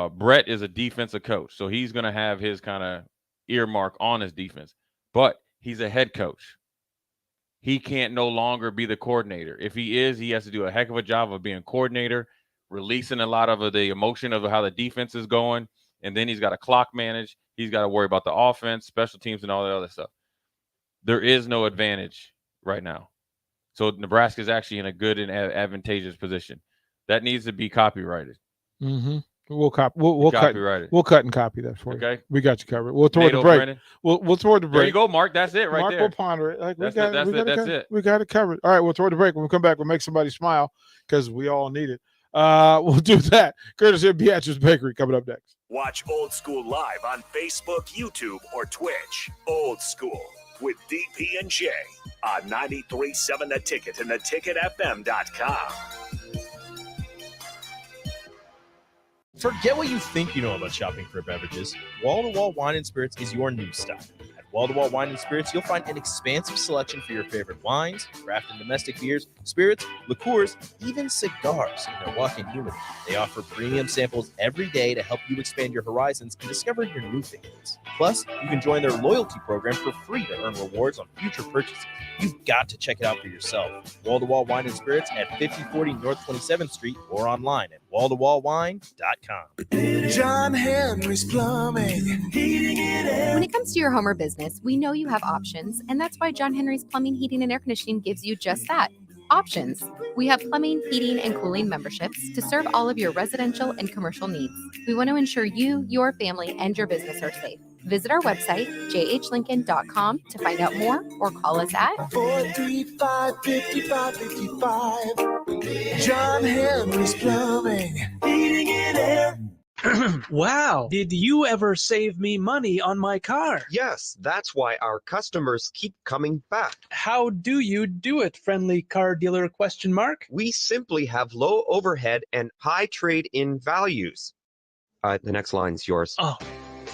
Brett is a defensive coach, so he's going to have his kind of earmark on his defense, but he's a head coach. He can't no longer be the coordinator. If he is, he has to do a heck of a job of being coordinator, releasing a lot of the emotion of how the defense is going, and then he's got to clock manage. He's got to worry about the offense, special teams, and all that other stuff. There is no advantage right now. So Nebraska is actually in a good and advantageous position. That needs to be copyrighted. Mm-hmm. We'll cut. Copyrighted. We'll cut and copy that for you. Okay. We got you covered. We'll toward NATO the break. Brennan. We'll toward the break. There you go, Mark. That's it right Mark there. will ponder it. Like That's it. We got it covered. All right, we'll toward the break. When we come back, we'll make somebody smile because we all need it. We'll do that. Courtesy of Beatrice Bakery coming up next. Watch Old School live on Facebook, YouTube, or Twitch. Old School with DP and J on 93.7 The Ticket and theticketfm.com. Forget what you think you know about shopping for beverages. Wall-to-Wall Wine and Spirits is your new stop. At Wall-to-Wall Wine and Spirits, you'll find an expansive selection for your favorite wines, craft and domestic beers, spirits, liqueurs, even cigars in their walk-in humidor. They offer premium samples every day to help you expand your horizons and discover your new favorites. Plus, you can join their loyalty program for free to earn rewards on future purchases. You've got to check it out for yourself. Wall-to-Wall Wine and Spirits at 5040 North 27th Street or online at walltowallwine.com. John Henry's Plumbing, heating and air. When it comes to your home or business, we know you have options, and that's why John Henry's Plumbing, Heating, and Air Conditioning gives you just that. Options. We have plumbing, heating, and cooling memberships to serve all of your residential and commercial needs. We want to ensure you, your family, and your business are safe. Visit our website, jhlincoln.com, to find out more or call us at 435-5555. John Henry's Plumbing, heating and air. Wow. Did you ever save me money on my car? Yes, that's why our customers keep coming back. How do you do it, friendly car dealer ? We simply have low overhead and high trade-in values. The next line's yours. Oh.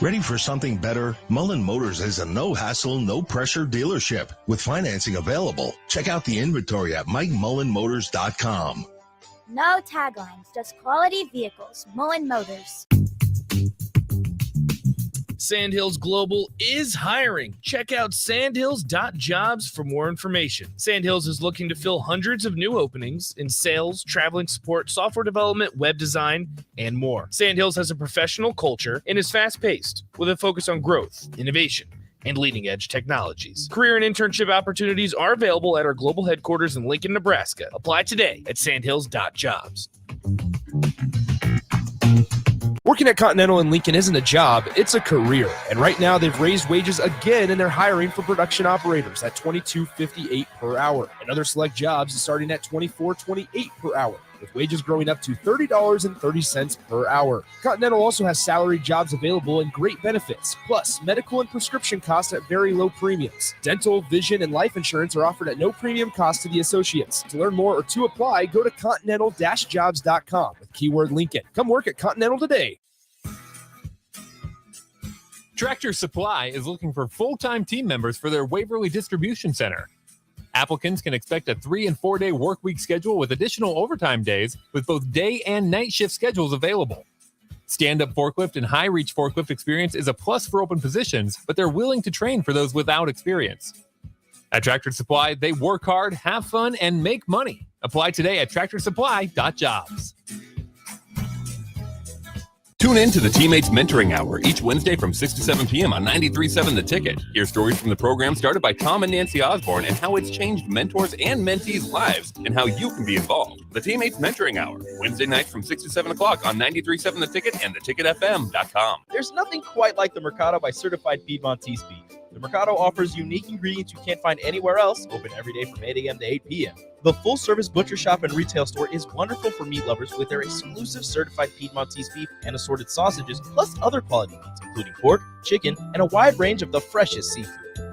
Ready for something better? Mullen Motors is a no-hassle, no-pressure dealership with financing available. Check out the inventory at MikeMullenMotors.com. No taglines, just quality vehicles. Mullen Motors. Sandhills Global is hiring. Check out sandhills.jobs for more information. Sandhills is looking to fill hundreds of new openings in sales, traveling support, software development, web design, and more. Sandhills has a professional culture and is fast-paced with a focus on growth, innovation, and leading-edge technologies. Career and internship opportunities are available at our global headquarters in Lincoln, Nebraska. Apply today at sandhills.jobs. Working at Continental in Lincoln isn't a job, it's a career. And right now they've raised wages again and they're hiring for production operators at $22.58 per hour. And other select jobs is starting at $24.28 per hour, with wages growing up to $30.30 per hour. Continental also has salaried jobs available and great benefits, plus medical and prescription costs at very low premiums. Dental, vision, and life insurance are offered at no premium cost to the associates. To learn more or to apply, go to continental-jobs.com with keyword Lincoln. Come work at Continental today. Tractor Supply is looking for full-time team members for their Waverly Distribution Center. Applicants can expect a 3- and 4-day work week schedule with additional overtime days with both day and night shift schedules available. Stand-up forklift and high-reach forklift experience is a plus for open positions, but they're willing to train for those without experience. At Tractor Supply, they work hard, have fun, and make money. Apply today at tractorsupply.jobs. Tune in to the Teammates Mentoring Hour each Wednesday from 6 to 7 p.m. on 93.7 The Ticket. Hear stories from the program started by Tom and Nancy Osborne and how it's changed mentors and mentees' lives and how you can be involved. The Teammates Mentoring Hour, Wednesday nights from 6 to 7 o'clock on 93.7 The Ticket and theticketfm.com. There's nothing quite like the Mercado by Certified Piedmontese beef. The Mercado offers unique ingredients you can't find anywhere else, open every day from 8 a.m. to 8 p.m. The full-service butcher shop and retail store is wonderful for meat lovers with their exclusive certified Piedmontese beef and assorted sausages, plus other quality meats, including pork, chicken, and a wide range of the freshest seafood.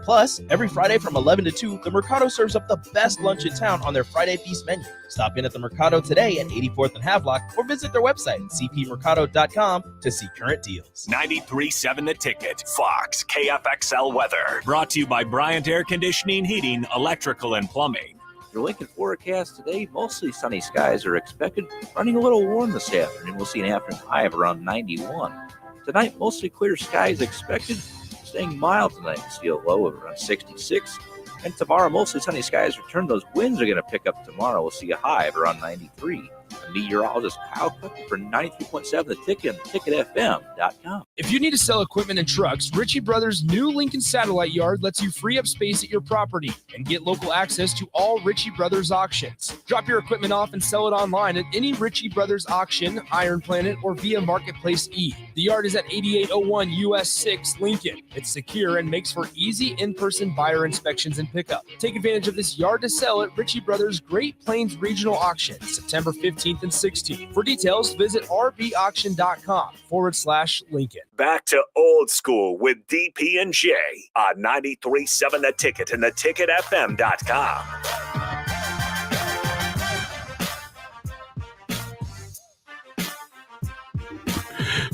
Plus, every Friday from 11 to 2, the Mercado serves up the best lunch in town on their Friday Feast menu. Stop in at the Mercado today at 84th and Havelock or visit their website at cpmercado.com to see current deals. 93.7 The Ticket, Fox, KFXL weather. Brought to you by Bryant Air Conditioning, Heating, Electrical, and Plumbing. Your Lincoln forecast today, mostly sunny skies are expected, running a little warm this afternoon. We'll see an afternoon high of around 91. Tonight, mostly clear skies expected, staying mild tonight. We'll see a low of around 66. And tomorrow, mostly sunny skies return. Those winds are going to pick up tomorrow. We'll see a high of around 93. Meteorologist Kyle Cook for 93.7 The Ticket and ticketfm.com. If you need to sell equipment and trucks, Ritchie Brothers' new Lincoln Satellite Yard lets you free up space at your property and get local access to all Ritchie Brothers auctions. Drop your equipment off and sell it online at any Ritchie Brothers auction, Iron Planet, or via Marketplace E. The yard is at 8801 US 6 Lincoln. It's secure and makes for easy in-person buyer inspections and pickup. Take advantage of this yard to sell at Ritchie Brothers Great Plains Regional Auction, September 15th and 16th. For details, visit rbauction.com/Lincoln. Back to old school with DP and J on 93.7 The Ticket and theticketfm.com.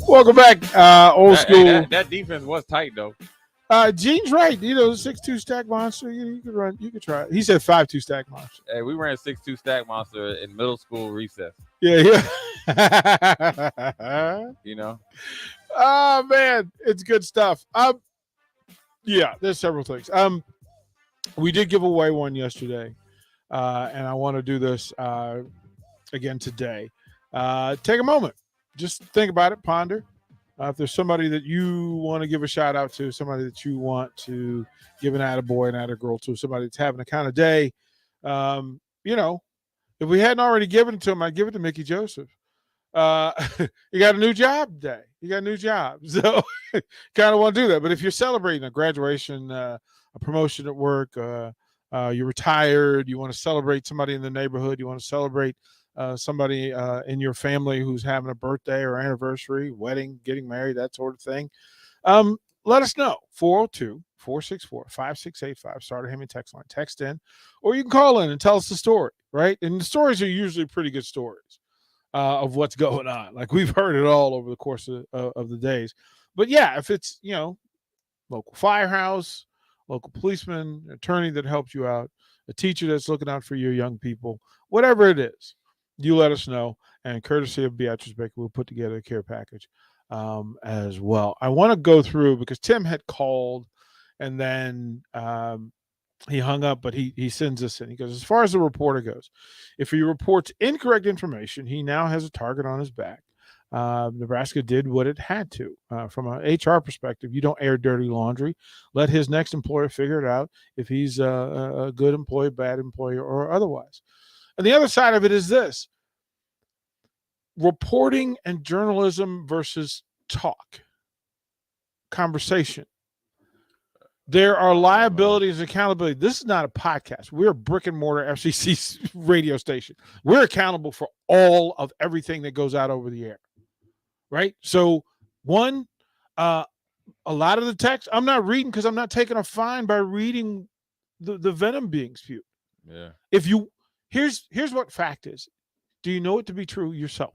Welcome back, old school. That defense was tight though. Gene's right. 6'2" stack monster. You could run. You could try it. He said 5'2" stack monster. Hey, we ran 6'2" stack monster in middle school recess. Yeah. Oh man, it's good stuff. Yeah, there's several things. We did give away one yesterday, and I want to do this again today. Take a moment, just think about it, ponder. If there's somebody that you want to give a shout out to, somebody that you want to give an attaboy, an attagirl to, somebody that's having a kind of day, if we hadn't already given it to him, I'd give it to Mickey Joseph. You got a new job today. You got a new job. So kind of want to do that. But if you're celebrating a graduation, a promotion at work, you're retired, you want to celebrate somebody in the neighborhood, you want to celebrate somebody in your family who's having a birthday or anniversary, wedding, getting married, that sort of thing, let us know. 402-464-5685. Starter Heyman text line. Text in, or you can call in and tell us the story, right? And the stories are usually pretty good stories of what's going on. Like we've heard it all over the course of the days. But yeah, if it's, local firehouse, local policeman, attorney that helped you out, a teacher that's looking out for your young people, whatever it is, you let us know, and courtesy of Beatrice Baker, we'll put together a care package as well. I want to go through because Tim had called, and then he hung up, but he sends us in. He goes, as far as the reporter goes, if he reports incorrect information, he now has a target on his back. Nebraska did what it had to. From an HR perspective, you don't air dirty laundry. Let his next employer figure it out if he's a good employee, bad employer, or otherwise. And the other side of it is this: reporting and journalism versus talk, conversation. There are liabilities and accountability. This is not a podcast. We're a brick and mortar FCC radio station. We're accountable for all of everything that goes out over the air, right? So, a lot of the text I'm not reading because I'm not taking a fine by reading the venom being spewed. Yeah. If you here's what fact is. Do you know it to be true yourself?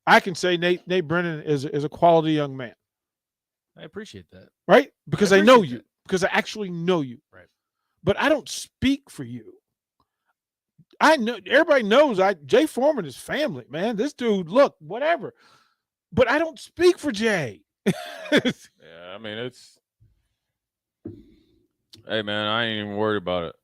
I can say Nate Brennan is a quality young man. I appreciate that. Right? Because I know you. Because I actually know you. Right. But I don't speak for you. I know everybody knows Jay Foreman is family, man. This dude, look, whatever. But I don't speak for Jay. Yeah, I mean, hey man, I ain't even worried about it.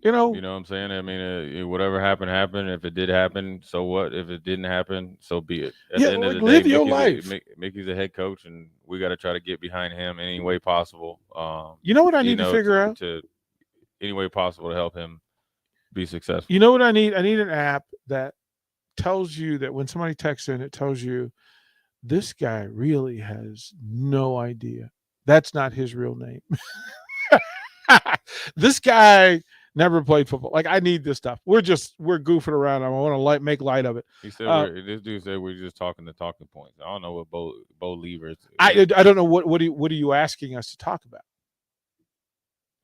You know what I'm saying? I mean, whatever happened. If it did happen, so what? If it didn't happen, so be it. At the end of the live day, your life. Mickey's a head coach, and we got to try to get behind him any way possible. You know what I need to figure out? To any way possible to help him be successful. You know what I need? I need an app that tells you that when somebody texts in, it tells you this guy really has no idea. That's not his real name. This guy never played football. Like, I need this stuff. We're goofing around. I want to make light of it. He said this dude said we're just talking the talking points. I don't know what Bo Lever is. I don't know what are you asking us to talk about?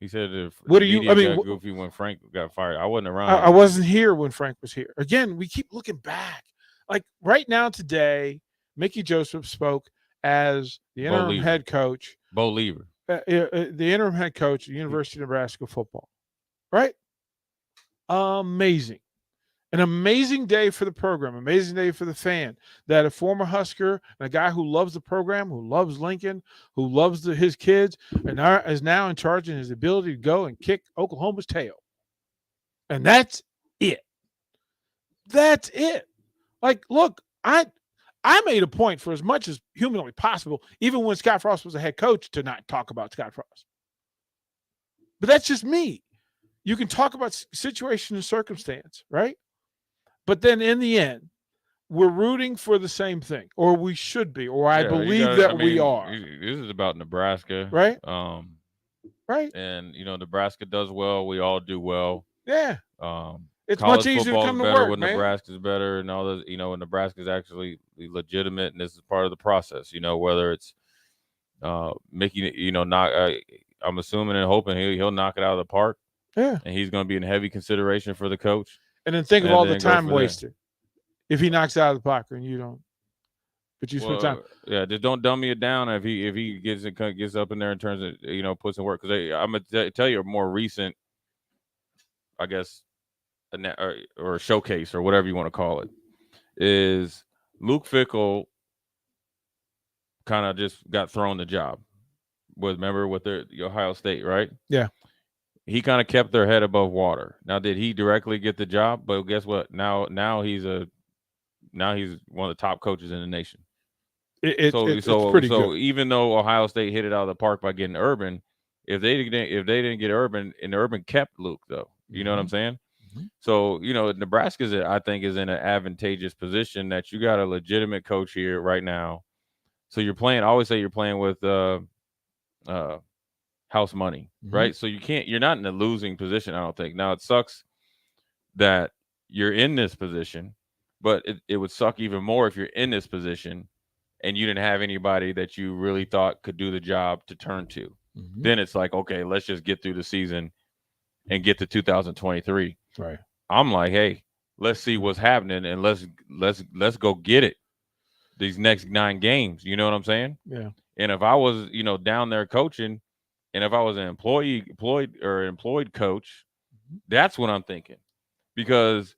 He said if What the are you? media I mean, got goofy when Frank got fired. I wasn't around. I wasn't here when Frank was here. Again, we keep looking back. Like right now, today, Mickey Joseph spoke as the interim Lever. head coach. Bo Lever. The interim head coach at University of Nebraska football. Right? Amazing. An amazing day for the program, amazing day for the fan, that a former Husker and a guy who loves the program, who loves Lincoln, who loves his kids, and is now in charge in his ability to go and kick Oklahoma's tail. And that's it. That's it. Like, look, I made a point for as much as humanly possible, even when Scott Frost was a head coach, to not talk about Scott Frost. But that's just me. You can talk about situation and circumstance, right? But then in the end, we're rooting for the same thing, or we should be, or I believe we are. This is about Nebraska. Right? Right. And, Nebraska does well. We all do well. Yeah. It's College much easier to come to better work, when man. Nebraska's better and all those, Nebraska's actually legitimate, and this is part of the process, whether it's Mickey, I'm assuming and hoping he'll knock it out of the park. Yeah. And he's going to be in heavy consideration for the coach. And then think of all the time wasted if he knocks out of the pocket and you don't. But you spend time. Yeah, just don't dummy it down if he gets up in there and turns it, puts in work. Because I'm gonna tell you a more recent, I guess, or a showcase or whatever you want to call it, is Luke Fickell kind of just got thrown the job. Remember with the Ohio State, right? Yeah. He kind of kept their head above water. Now, did he directly get the job? But guess what? Now he's one of the top coaches in the nation. It's pretty good. Even though Ohio State hit it out of the park by getting Urban, if they didn't get Urban, and Urban kept Luke, though, you know what I'm saying? Mm-hmm. So Nebraska I think is in an advantageous position that you got a legitimate coach here right now. So you're playing. I always say you're playing with house money, right? So you're not in a losing position, I don't think. Now it sucks that you're in this position, but it would suck even more if you're in this position and you didn't have anybody that you really thought could do the job to turn to. Then it's like, okay, let's just get through the season and get to 2023. Right. I'm like, hey, let's see what's happening and let's go get it these next 9 games. You know what I'm saying? Yeah. And if I was, down there coaching, and if I was an employed coach, that's what I'm thinking. Because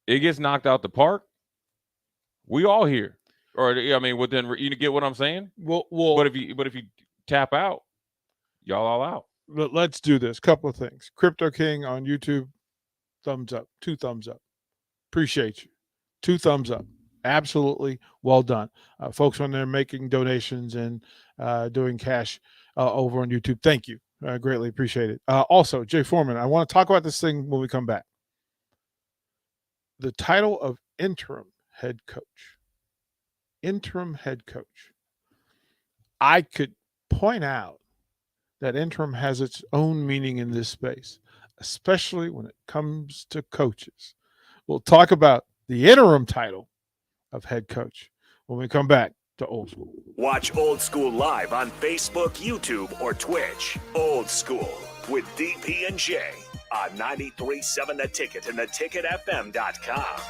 it gets knocked out the park, we all here. Or within, you get what I'm saying? Well, but if you tap out, y'all all out. But let's do this. Couple of things. Crypto King on YouTube, thumbs up. 2 thumbs up. Appreciate you. 2 thumbs up. Absolutely well done. Folks on there making donations and doing cash over on YouTube. Thank you. I greatly appreciate it. Also, Jay Foreman, I want to talk about this thing when we come back. The title of interim head coach. Interim head coach. I could point out that interim has its own meaning in this space, especially when it comes to coaches. We'll talk about the interim title of head coach when we come back to Old School. Watch Old School live on Facebook, YouTube, or Twitch. Old School with DP and J on 93.7 The Ticket and theticketfm.com.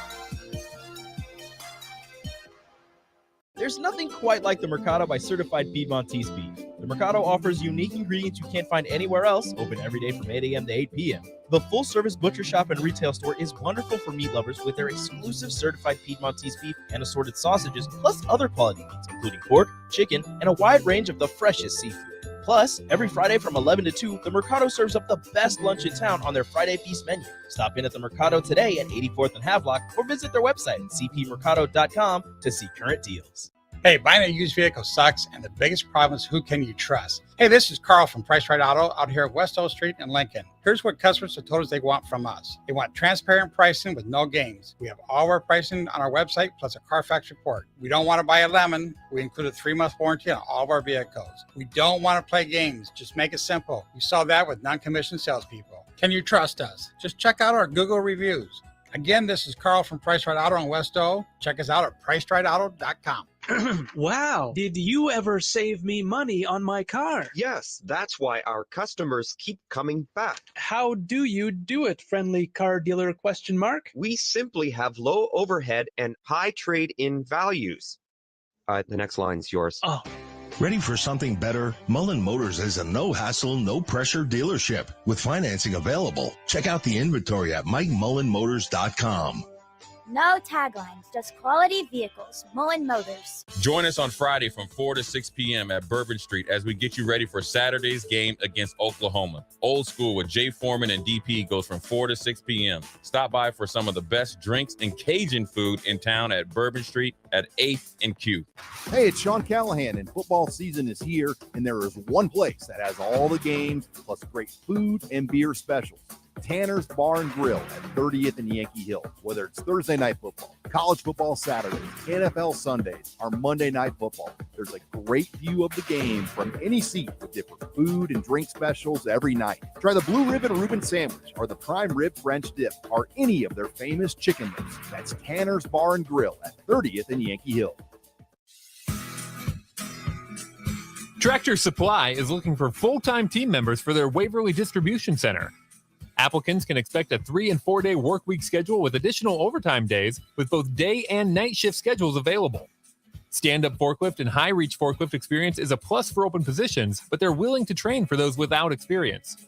There's nothing quite like the Mercado by Certified Piedmontese beef. The Mercado offers unique ingredients you can't find anywhere else, open every day from 8 a.m. to 8 p.m. The full-service butcher shop and retail store is wonderful for meat lovers with their exclusive certified Piedmontese beef and assorted sausages, plus other quality meats, including pork, chicken, and a wide range of the freshest seafood. Plus, every Friday from 11 to 2, the Mercado serves up the best lunch in town on their Friday Feast menu. Stop in at the Mercado today at 84th and Havelock or visit their website at cpmercado.com to see current deals. Hey, buying a used vehicle sucks, and the biggest problem is who can you trust? Hey, this is Carl from Price Right Auto out here at West O Street in Lincoln. Here's what customers have told us they want from us. They want transparent pricing with no games. We have all our pricing on our website, plus a Carfax report. We don't want to buy a lemon. We include a 3-month warranty on all of our vehicles. We don't want to play games. Just make it simple. You saw that with non-commissioned salespeople. Can you trust us? Just check out our Google reviews. Again, this is Carl from Price Right Auto in West O. Check us out at pricerightauto.com. Wow. Did you ever save me money on my car? Yes, that's why our customers keep coming back. How do you do it, friendly car dealer ? We simply have low overhead and high trade-in values. The next line's yours. Oh. Ready for something better? Mullen Motors is a no-hassle, no-pressure dealership with financing available. Check out the inventory at MikeMullenMotors.com. No taglines, just quality vehicles. Mullen Motors. Join us on Friday from 4 to 6 p.m. at Bourbon Street as we get you ready for Saturday's game against Oklahoma. Old School with Jay Foreman and DP goes from 4 to 6 p.m. Stop by for some of the best drinks and Cajun food in town at Bourbon Street at 8th and Q. Hey, it's Sean Callahan, and football season is here, and there is one place that has all the games, plus great food and beer specials. Tanner's Bar and Grill at 30th and Yankee Hill. Whether it's Thursday night football, college football Saturdays, NFL Sundays, or Monday night football, there's a great view of the game from any seat with different food and drink specials every night. Try the Blue Ribbon Reuben Sandwich or the Prime Rib French Dip or any of their famous chicken wings. That's Tanner's Bar and Grill at 30th and Yankee Hill. Tractor Supply is looking for full-time team members for their Waverly Distribution Center. Applicants can expect a 3- and 4-day work week schedule with additional overtime days with both day and night shift schedules available. Stand-up forklift and high-reach forklift experience is a plus for open positions, but they're willing to train for those without experience.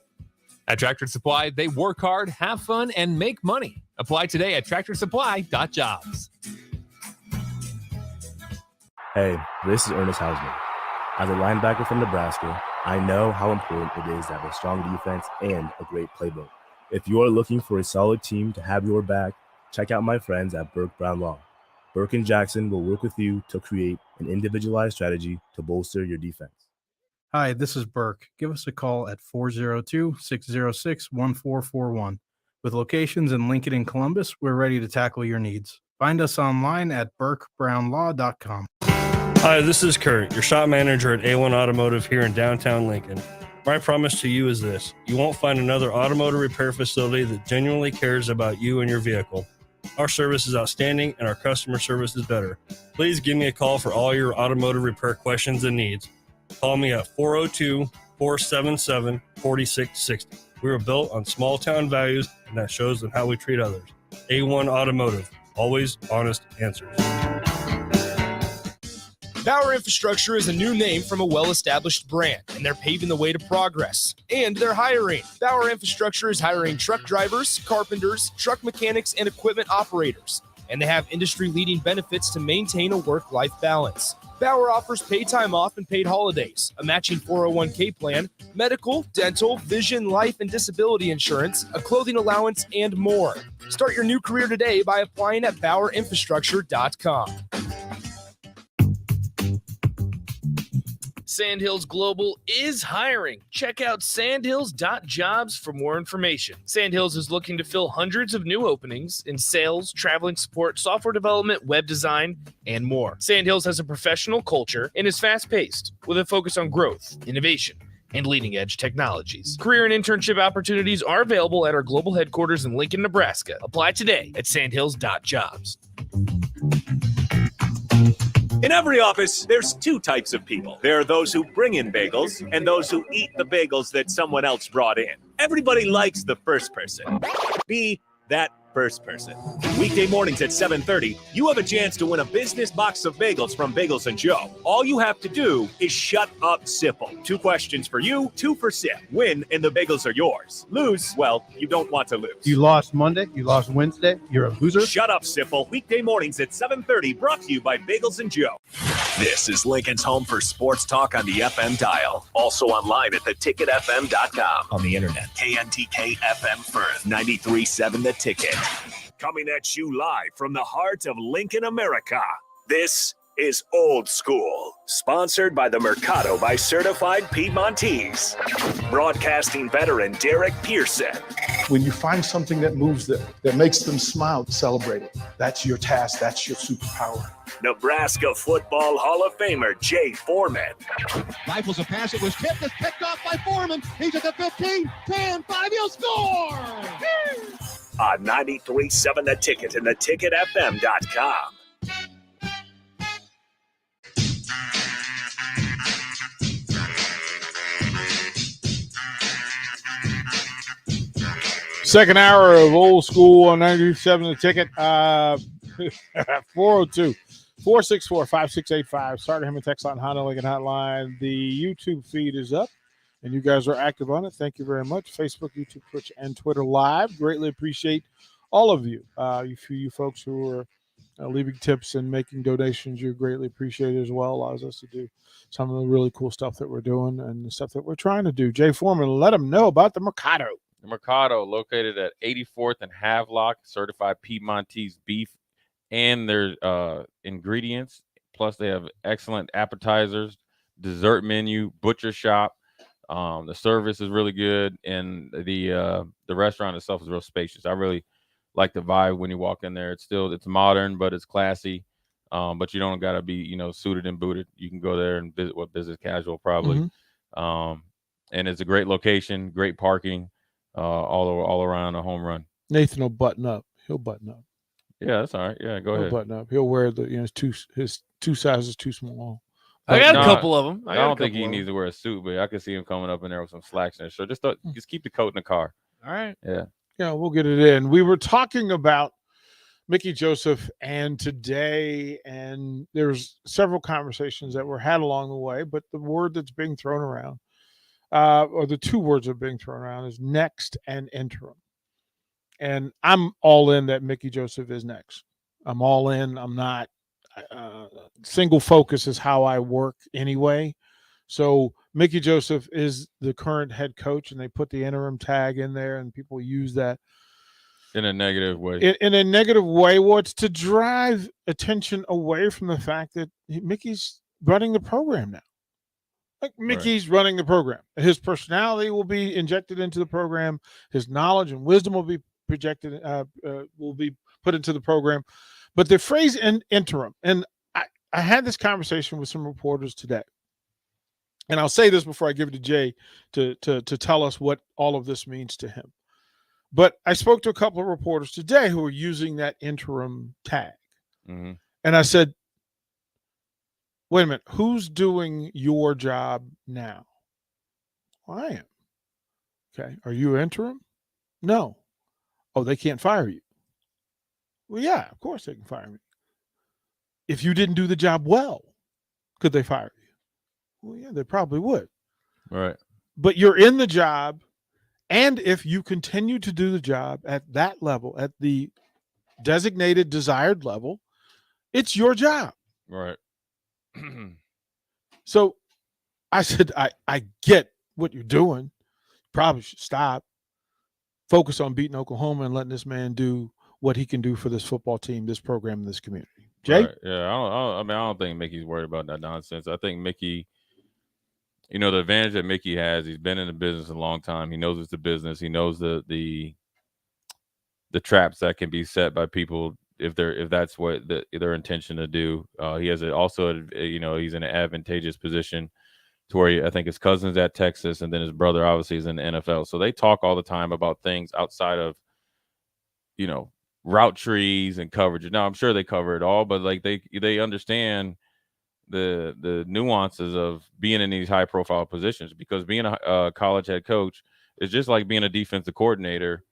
At Tractor Supply, they work hard, have fun, and make money. Apply today at tractorsupply.jobs. Hey, this is Ernest Hausman. As a linebacker from Nebraska, I know how important it is to have a strong defense and a great playbook. If you are looking for a solid team to have your back, check out my friends at Burke Brown Law. Burke and Jackson will work with you to create an individualized strategy to bolster your defense. Hi, this is Burke. Give us a call at 402-606-1441. With locations in Lincoln and Columbus, we're ready to tackle your needs. Find us online at burkebrownlaw.com. Hi, this is Kurt, your shop manager at A1 Automotive here in downtown Lincoln. My promise to you is this: you won't find another automotive repair facility that genuinely cares about you and your vehicle. Our service is outstanding and our customer service is better. Please give me a call for all your automotive repair questions and needs. Call me at 402-477-4660. We were built on small town values, and that shows in how we treat others. A1 Automotive, always honest answers. Bauer Infrastructure is a new name from a well-established brand, and they're paving the way to progress. And they're hiring. Bauer Infrastructure is hiring truck drivers, carpenters, truck mechanics, and equipment operators. And they have industry-leading benefits to maintain a work-life balance. Bauer offers paid time off and paid holidays, a matching 401k plan, medical, dental, vision, life, and disability insurance, a clothing allowance, and more. Start your new career today by applying at BauerInfrastructure.com. Sandhills Global is hiring. Check out sandhills.jobs for more information. Sandhills is looking to fill hundreds of new openings in sales, traveling support, software development, web design, and more. Sandhills has a professional culture and is fast-paced with a focus on growth, innovation, and leading-edge technologies. Career and internship opportunities are available at our global headquarters in Lincoln, Nebraska. Apply today at sandhills.jobs. In every office, there's two types of people. There are those who bring in bagels and those who eat the bagels that someone else brought in. Everybody likes the first person. Be that first person. Weekday mornings at 7:30, you have a chance to win a business box of bagels from Bagels & Joe. All you have to do is shut up, Sipple. 2 questions for you, 2 for Sip. Win, and the bagels are yours. Lose, well, you don't want to lose. You lost Monday, you lost Wednesday, you're a loser. Shut up, Sipple. Weekday mornings at 7:30, brought to you by Bagels & Joe. This is Lincoln's home for sports talk on the FM dial. Also online at theticketfm.com. On the internet, KNTK FM Firth, 93.7 The Ticket. Coming at you live from the heart of Lincoln, America. This is Old School, sponsored by the Mercado by Certified Piedmontese. Broadcasting veteran Derek Pearson. When you find something that moves them, that makes them smile, celebrate it. That's your task. That's your superpower. Nebraska Football Hall of Famer Jay Foreman. Rifles a pass. It was tipped. It's picked off by Foreman. He's at the 15, 10, 5. He'll score! On 93.7 The Ticket and theticketfm.com. Second hour of Old School on 97 The Ticket. 402-464-5685. Starter Him and Text Line, Honda Lincoln Hotline. The YouTube feed is up, and you guys are active on it. Thank you very much. Facebook, YouTube, Twitch, and Twitter Live. Greatly appreciate all of you. You folks who are leaving tips and making donations, you're greatly appreciated as well. Allows us to do some of the really cool stuff that we're doing and the stuff that we're trying to do. Jay Foreman, let them know about the Mercado. The Mercado, located at 84th and Havelock, certified Piedmontese beef and their ingredients. Plus, they have excellent appetizers, dessert menu, butcher shop. The service is really good, and the restaurant itself is real spacious. I really like the vibe when you walk in there. It's modern, but it's classy. But you don't got to be suited and booted. You can go there and visit business casual probably. And it's a great location, great parking. All around a home run. Nathan will button up. He'll button up. Yeah, that's all right. Yeah, go He'll ahead. button up. He'll wear his two sizes too small. I got a couple of them. I don't think he needs to wear a suit, but I can see him coming up in there with some slacks and shirt. Just keep the coat in the car. All right. Yeah. Yeah, we'll get it in. We were talking about Mickey Joseph and today, and there's several conversations that were had along the way, but the word that's being thrown around, or the two words that are being thrown around, is next and interim. And I'm all in that Mickey Joseph is next. I'm all in. I'm not. Single focus is how I work anyway. So Mickey Joseph is the current head coach, and they put the interim tag in there, and people use that in a negative way. In a negative way. Well, it's to drive attention away from the fact that Mickey's running the program now. Like Mickey's running the program. His personality will be injected into the program. His knowledge and wisdom will be projected, will be put into the program. But the phrase interim, and I had this conversation with some reporters today, and I'll say this before I give it to Jay to tell us what all of this means to him. But I spoke to a couple of reporters today who are using that interim tag. Mm-hmm. And I said, wait a minute, who's doing your job now? Well, I am. Okay. Are you interim? No. Oh, they can't fire you. Well, yeah, of course they can fire me. If you didn't do the job well, could they fire you? Well, yeah, they probably would. Right. But you're in the job, and if you continue to do the job at that level, at the designated desired level, it's your job. Right. So I said, I get what you're doing. Probably should stop. Focus on beating Oklahoma and letting this man do what he can do for this football team, this program, and this community. Jay? Right. Yeah, I don't think Mickey's worried about that nonsense. I think Mickey, the advantage that Mickey has, he's been in the business a long time. He knows it's a business. He knows the traps that can be set by people if that's what their intention to do. He has also, he's in an advantageous position to where I think his cousin's at Texas, and then his brother obviously is in the NFL. So they talk all the time about things outside of, route trees and coverage. Now I'm sure they cover it all, but like they understand the nuances of being in these high profile positions, because being a college head coach is just like being a defensive coordinator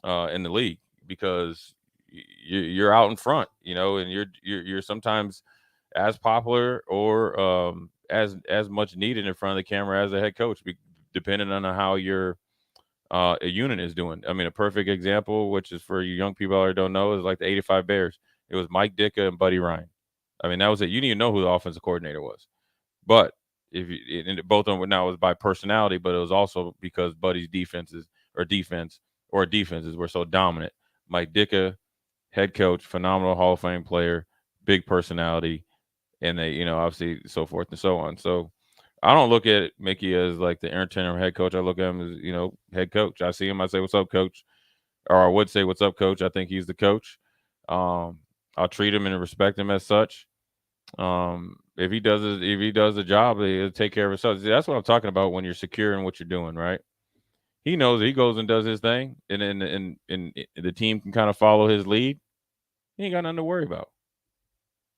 in the league, because you're out in front, and you're sometimes as popular or as much needed in front of the camera as a head coach, depending on how your a unit is doing. I mean, a perfect example, which is for you young people that don't know, is like the 85 Bears. It was Mike Ditka and Buddy Ryan. I mean, that was it. You didn't even know who the offensive coordinator was. But both of them now was by personality, but it was also because Buddy's defenses were so dominant. Mike Ditka, head coach, phenomenal Hall of Fame player, big personality, and they, obviously so forth and so on. So I don't look at Mickey as like the interim head coach. I look at him as, head coach. I see him, I say, "What's up, coach?" Or I would say, "What's up, coach?" I think he's the coach. I'll treat him and respect him as such. If he does the job, he'll take care of himself. See, that's what I'm talking about when you're secure in what you're doing, right? He knows he goes and does his thing, and the team can kind of follow his lead. He ain't got nothing to worry about.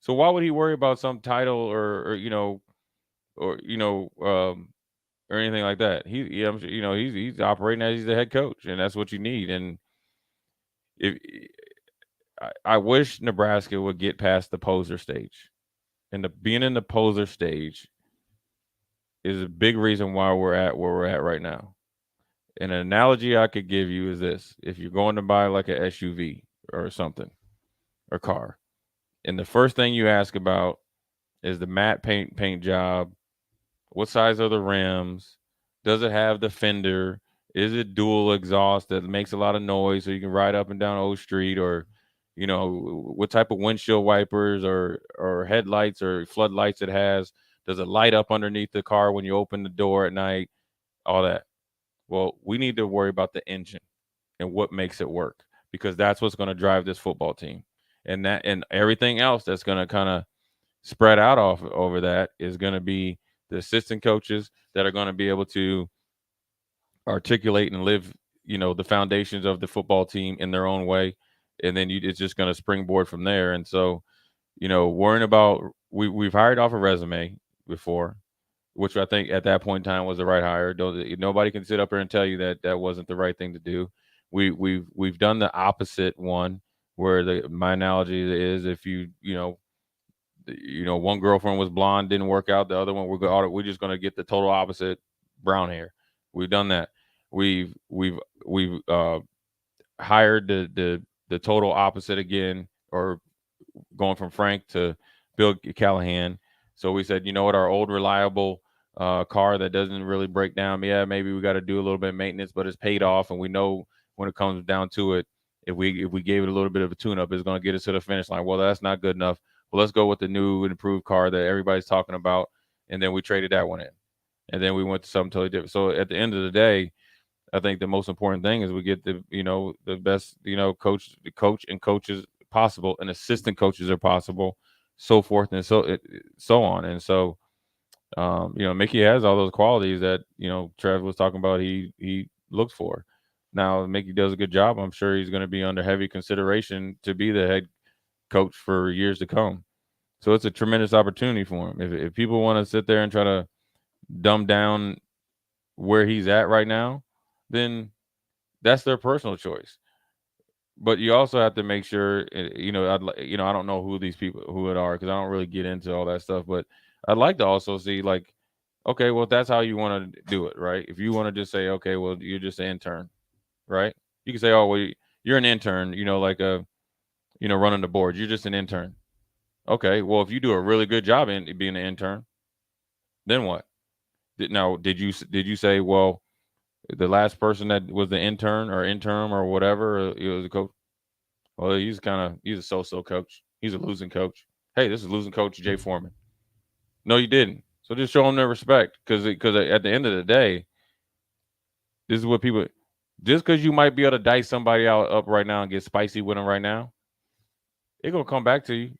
So why would he worry about some title or or anything like that. I'm sure, he's operating as he's the head coach, and that's what you need. And if I wish Nebraska would get past the poser stage, and being in the poser stage is a big reason why we're at where we're at right now. And an analogy I could give you is this: if you're going to buy like an SUV or something, or car, and the first thing you ask about is the matte paint job, what size are the rims, does it have the fender, is it dual exhaust that makes a lot of noise so you can ride up and down O Street, or what type of windshield wipers or headlights or floodlights it has, does it light up underneath the car when you open the door at night, all that. Well, we need to worry about the engine and what makes it work, because that's what's going to drive this football team. And everything else that's going to kind of spread out over that is going to be the assistant coaches that are going to be able to articulate and live, the foundations of the football team in their own way. And then it's just going to springboard from there. And so, worrying about, we've hired off a resume before, which I think at that point in time was the right hire. Nobody can sit up here and tell you that wasn't the right thing to do. We've done the opposite one, where my analogy is, if one girlfriend was blonde, didn't work out, the other one we're just going to get the total opposite, brown hair. We've done that. We've hired the total opposite again, or going from Frank to Bill Callahan. So we said, our old reliable car that doesn't really break down, maybe we got to do a little bit of maintenance, but it's paid off, and we know when it comes down to it, if we gave it a little bit of a tune-up, it's going to get us to the finish line. Well, that's not good enough. Well, let's go with the new and improved car that everybody's talking about, and then we traded that one in, and then we went to something totally different. So at the end of the day, I think the most important thing is we get the best coach and coaches possible, and assistant coaches are possible, so forth and so on. And so Mickey has all those qualities that Trev was talking about he looked for. Now Mickey does a good job. I'm sure he's going to be under heavy consideration to be the head coach for years to come. So it's a tremendous opportunity for him. If people want to sit there and try to dumb down where he's at right now, then that's their personal choice. But you also have to make sure, I don't know who these people who it are, because I don't really get into all that stuff. But I'd like to also see, like, okay, well, if that's how you want to do it, right? If you want to just say, okay, well, you're just an intern, right? You can say, oh, well, you're an intern, running the board. You're just an intern. Okay, well, if you do a really good job in being an intern, then what? Did you say, well, the last person that was the intern or interim or whatever, he was a coach? Well, he's a so-so coach. He's a losing coach. Hey, this is losing coach Jay Foreman. No, you didn't. So just show him their respect, because at the end of the day, this is what people. Just because you might be able to dice somebody up right now and get spicy with them right now, it's gonna come back to you.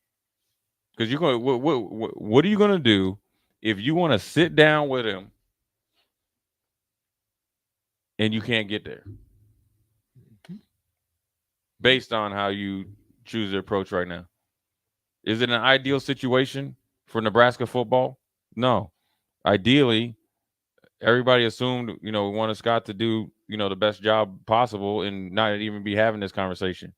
Because you're going. What are you gonna do if you want to sit down with him and you can't get there, based on how you choose to approach right now? Is it an ideal situation for Nebraska football? No. Ideally, everybody assumed, we wanted Scott to do, the best job possible and not even be having this conversation.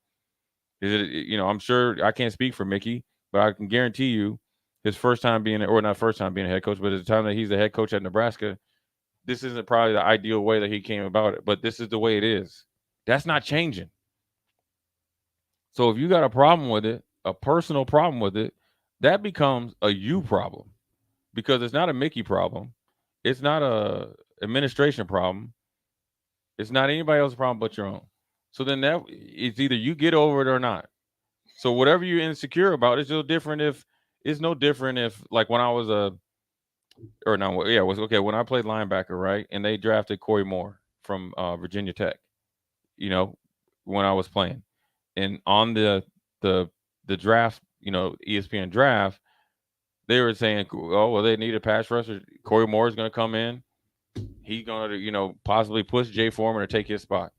Is it, I'm sure I can't speak for Mickey, but I can guarantee you his first time being, or not first time being a head coach, but at the time that he's the head coach at Nebraska, this isn't probably the ideal way that he came about it, but this is the way it is. That's not changing. So if you got a problem with it, a personal problem with it, that becomes a you problem, because it's not a Mickey problem. It's not a administration problem. It's not anybody else's problem but your own. So then it's either you get over it or not. So whatever you're insecure about, it's no different if like when I was when I played linebacker, right? And they drafted Corey Moore from Virginia Tech, when I was playing. And on the draft, ESPN draft, they were saying, oh, well, they need a pass rusher. Corey Moore is going to come in. He's going to, possibly push Jay Foreman or take his spot.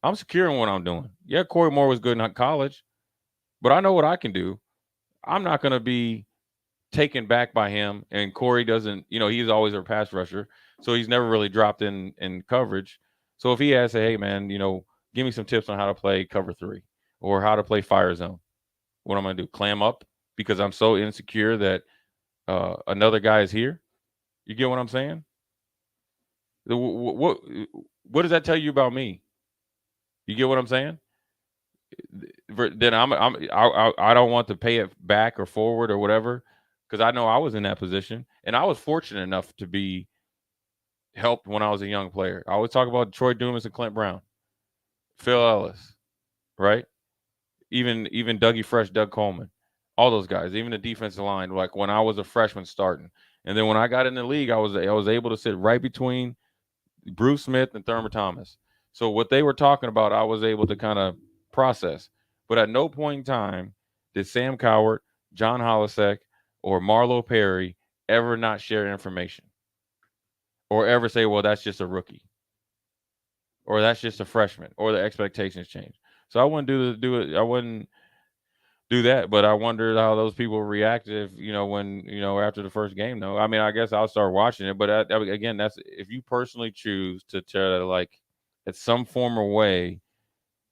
I'm secure in what I'm doing. Yeah, Corey Moore was good in college, but I know what I can do. I'm not going to be taken back by him, and Corey doesn't, he's always a pass rusher, so he's never really dropped in coverage. So if he has to, hey man, give me some tips on how to play cover 3 or how to play fire zone, what am I gonna do? Clam up because I'm so insecure that another guy is here? You get what I'm saying? What does that tell you about me? You get what I'm saying? Then I don't want to pay it back or forward or whatever, because I know I was in that position, and I was fortunate enough to be helped when I was a young player. I always talk about Troy Dumas and Clint Brown, Phil Ellis, right? Even Dougie Fresh, Doug Coleman, all those guys, even the defensive line. Like when I was a freshman starting, and then when I got in the league, I was able to sit right between Bruce Smith and Thurman Thomas. So what they were talking about, I was able to kind of process. But at no point in time did Sam Cowart, John Holisek, or Marlo Perry ever not share information, or ever say, well, that's just a rookie, or that's just a freshman, or the expectations change. So I wouldn't I wouldn't do that, but I wondered how those people react if, when, after the first game, though. I mean, I guess I'll start watching it, but again, that's if you personally choose to try to, like, at some form or way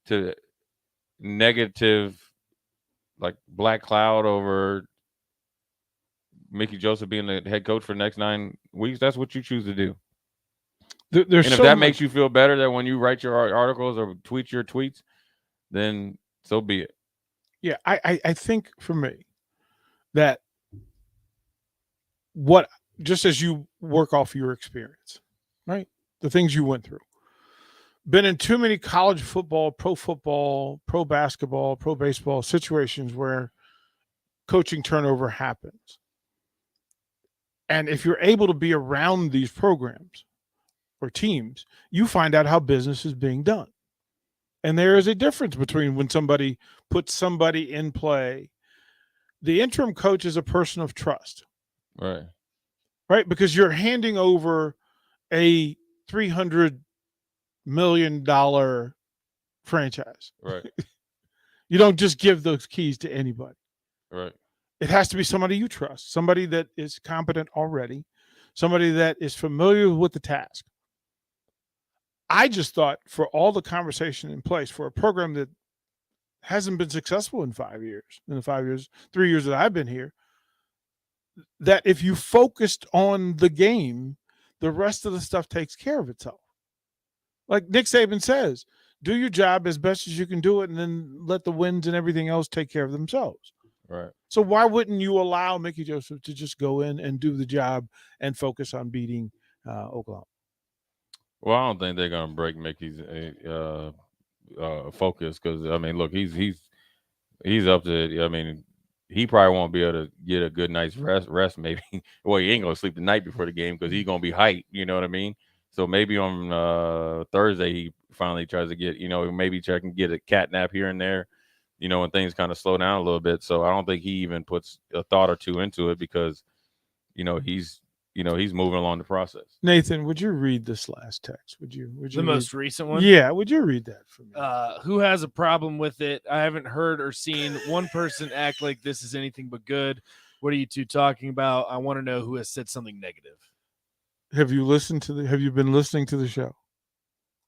to negative, like, black cloud over Mickey Joseph being the head coach for the next 9 weeks, that's what you choose to do. And if that makes you feel better that when you write your articles or tweet your tweets, then so be it. Yeah, I think for me that just as you work off your experience, right? The things you went through. Been in too many college football, pro basketball, pro baseball situations where coaching turnover happens. And if you're able to be around these programs or teams, you find out how business is being done. And there is a difference between when somebody puts somebody in play. The interim coach is a person of trust. Right. Right? Because you're handing over a $300 million franchise. Right. You don't just give those keys to anybody. Right. It has to be somebody you trust, somebody that is competent already, somebody that is familiar with the task. I just thought for all the conversation in place for a program that hasn't been successful in 5 years, 3 years that I've been here, that if you focused on the game, the rest of the stuff takes care of itself. Like Nick Saban says, do your job as best as you can do it, and then let the wins and everything else take care of themselves. Right. So why wouldn't you allow Mickey Joseph to just go in and do the job and focus on beating Oklahoma? Well, I don't think they're gonna break Mickey's focus, because I mean, look, he's up to. I mean, he probably won't be able to get a good night's rest. Maybe. Well, he ain't gonna sleep the night before the game because he's gonna be hyped. You know what I mean? So maybe on Thursday he finally tries to get, maybe try and get a cat nap here and there, when things kind of slow down a little bit. So I don't think he even puts a thought or two into it, because, he's moving along the process. Nathan, would you read this last text? Would you the most recent one? Yeah, would you read that for me? Who has a problem with it? I haven't heard or seen one person act like this is anything but good. What are you two talking about? I want to know who has said something negative. Have you been listening to the show?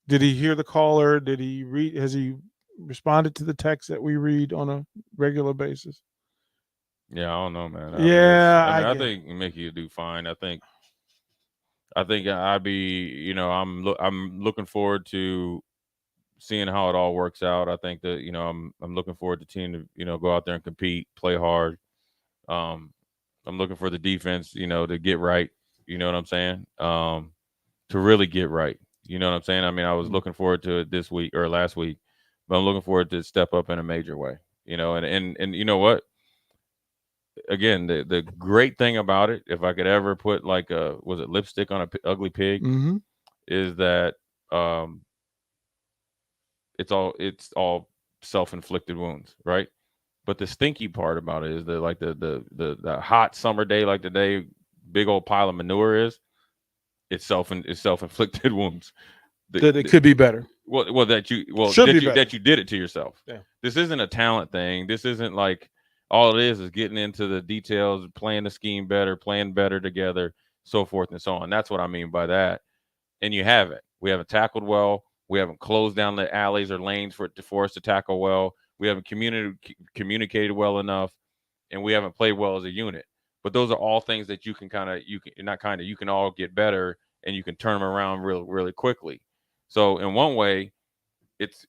Did he hear the caller? Has he responded to the text that we read on a regular basis? Yeah, I don't know, man. I think Mickey will do fine. I think I'd be, I'm looking forward to seeing how it all works out. I think that, I'm looking forward to the team to, go out there and compete, play hard. I'm looking for the defense, to get right. You know what I'm saying? To really get right. You know what I'm saying? I mean, I was looking forward to it this week or last week, but I'm looking forward to step up in a major way. And you know what? Again, the great thing about it, if I could ever put like was it lipstick on a ugly pig, Mm-hmm. is that it's all self-inflicted wounds, right? But the stinky part about it is that, like, the hot summer day, like the day big old pile of manure is, it's self-inflicted wounds. That it could be better. That you did it to yourself. Yeah. This isn't a talent thing. This isn't like, All it is getting into the details, playing the scheme better, playing better together, so forth and so on. That's what I mean by that. And you haven't. We haven't tackled well. We haven't closed down the alleys or lanes for us to tackle well. We haven't communicated well enough, and we haven't played well as a unit. But those are all things that you can you can all get better, and you can turn them around really quickly. So in one way, it's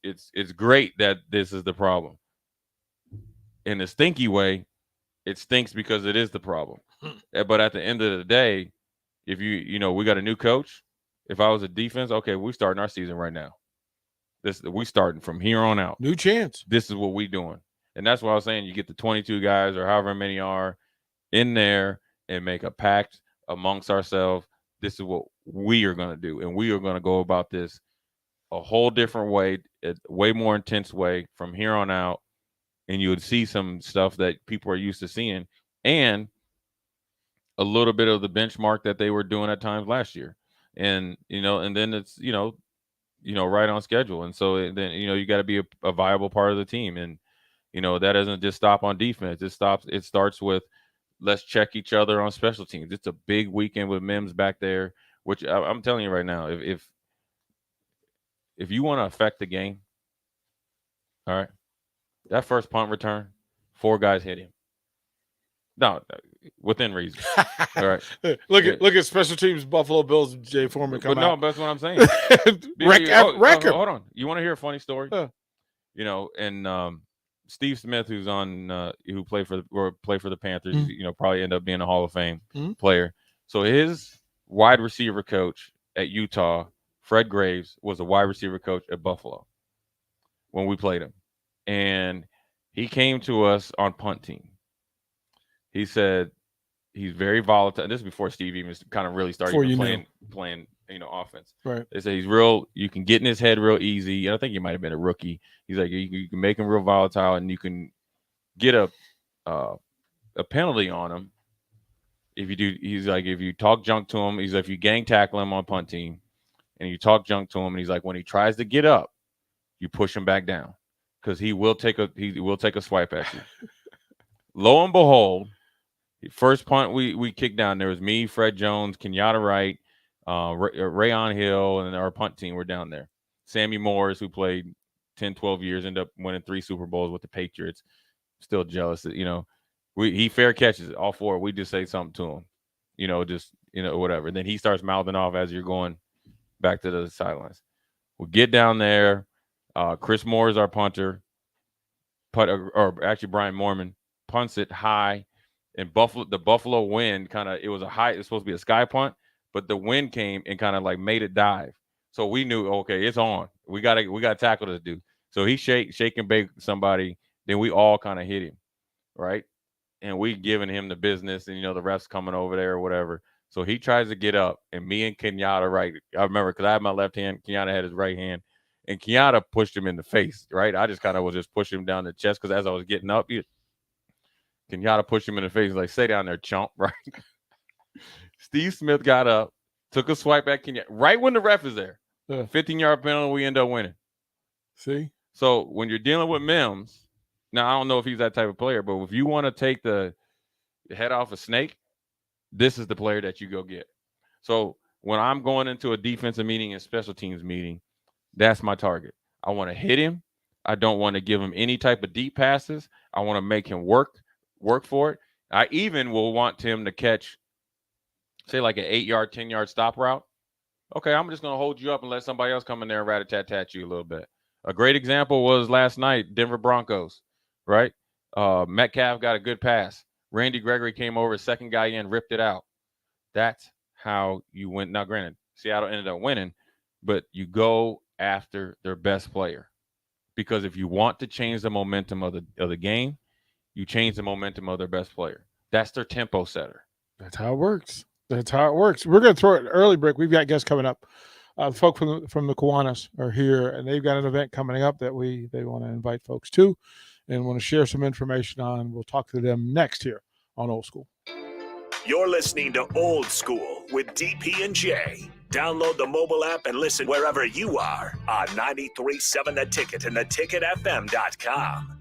great that this is the problem. In the stinky way, it stinks because it is the problem. But at the end of the day, if we got a new coach. If I was a defense, okay, we're starting our season right now. We starting from here on out. New chance. This is what we doing. And that's why I was saying you get the 22 guys or however many are in there and make a pact amongst ourselves. This is what we are going to do. And we are going to go about this a whole different way, a way more intense way from here on out. And you would see some stuff that people are used to seeing and a little bit of the benchmark that they were doing at times last year. And and then it's right on schedule, and so then you got to be a viable part of the team, and that doesn't just stop on defense. It starts with let's check each other on special teams. It's a big weekend with Mims back there, which I'm telling you right now, if you want to affect the game, all right, that first punt return, 4 guys hit him. No, within reason. All right. Look at special teams, Buffalo Bills, Jay Foreman come out. No, that's what I'm saying. Hold on. You want to hear a funny story? And Steve Smith, who's on, who played for the Panthers, probably end up being a Hall of Fame player. So his wide receiver coach at Utah, Fred Graves, was a wide receiver coach at Buffalo when we played him, and he came to us on punt team. He said he's very volatile. This is before Steve even kind of really started playing offense. Right. They say he's real. You can get in his head real easy. I think he might have been a rookie. He's like you can make him real volatile, and you can get a penalty on him if you do. He's like if you talk junk to him. He's like if you gang tackle him on punt team, and you talk junk to him, and he's like when he tries to get up, you push him back down because he will take a swipe at you. Lo and behold. First punt we kicked down. There was me, Fred Jones, Kenyatta Wright, Rayon Hill, and our punt team were down there. Sammy Morris, who played 10, 12 years, ended up winning 3 Super Bowls with the Patriots. Still jealous that, he fair catches it, all 4. We just say something to him, whatever. And then he starts mouthing off as you're going back to the sidelines. We'll get down there. Chris Moore is our punter. Or actually Brian Mormon punts it high. And the Buffalo wind it was supposed to be a sky punt, but the wind came and kind of like made it dive. So we knew, okay, it's on. We gotta tackle this dude. So he shake and bake somebody, then we all kind of hit him, right? And we giving him the business, and the refs coming over there or whatever. So he tries to get up, and me and Kenyatta, right? I remember because I had my left hand, Kenyatta had his right hand, and Kenyatta pushed him in the face, right? I just kind of was just pushing him down the chest because as I was getting up, Kenyatta pushed him in the face, like, stay down there, chump, right? Steve Smith got up, took a swipe at Kenyatta, right when the ref is there. 15-yard penalty, we end up winning. See? So when you're dealing with Mims, now I don't know if he's that type of player, but if you want to take the head off a snake, this is the player that you go get. So when I'm going into a defensive meeting and special teams meeting, that's my target. I want to hit him. I don't want to give him any type of deep passes. I want to make him work for it. I even will want him to catch, say, like an 8-yard, 10-yard stop route. Okay, I'm just going to hold you up and let somebody else come in there and rat-a-tat-tat you a little bit. A great example was last night, Denver Broncos, right? Metcalf got a good pass. Randy Gregory came over, second guy in, ripped it out. That's how you win. Now, granted, Seattle ended up winning, but you go after their best player. Because if you want to change the momentum of the game, you change the momentum of their best player. That's their tempo setter. That's how it works. We're going to throw it early break. We've got guests coming up. Folk from the Kiwanis are here, and they've got an event coming up that they want to invite folks to and want to share some information on. We'll talk to them next here on Old School. You're listening to Old School with DP and J. Download the mobile app and listen wherever you are on 93.7 The Ticket and theticketfm.com.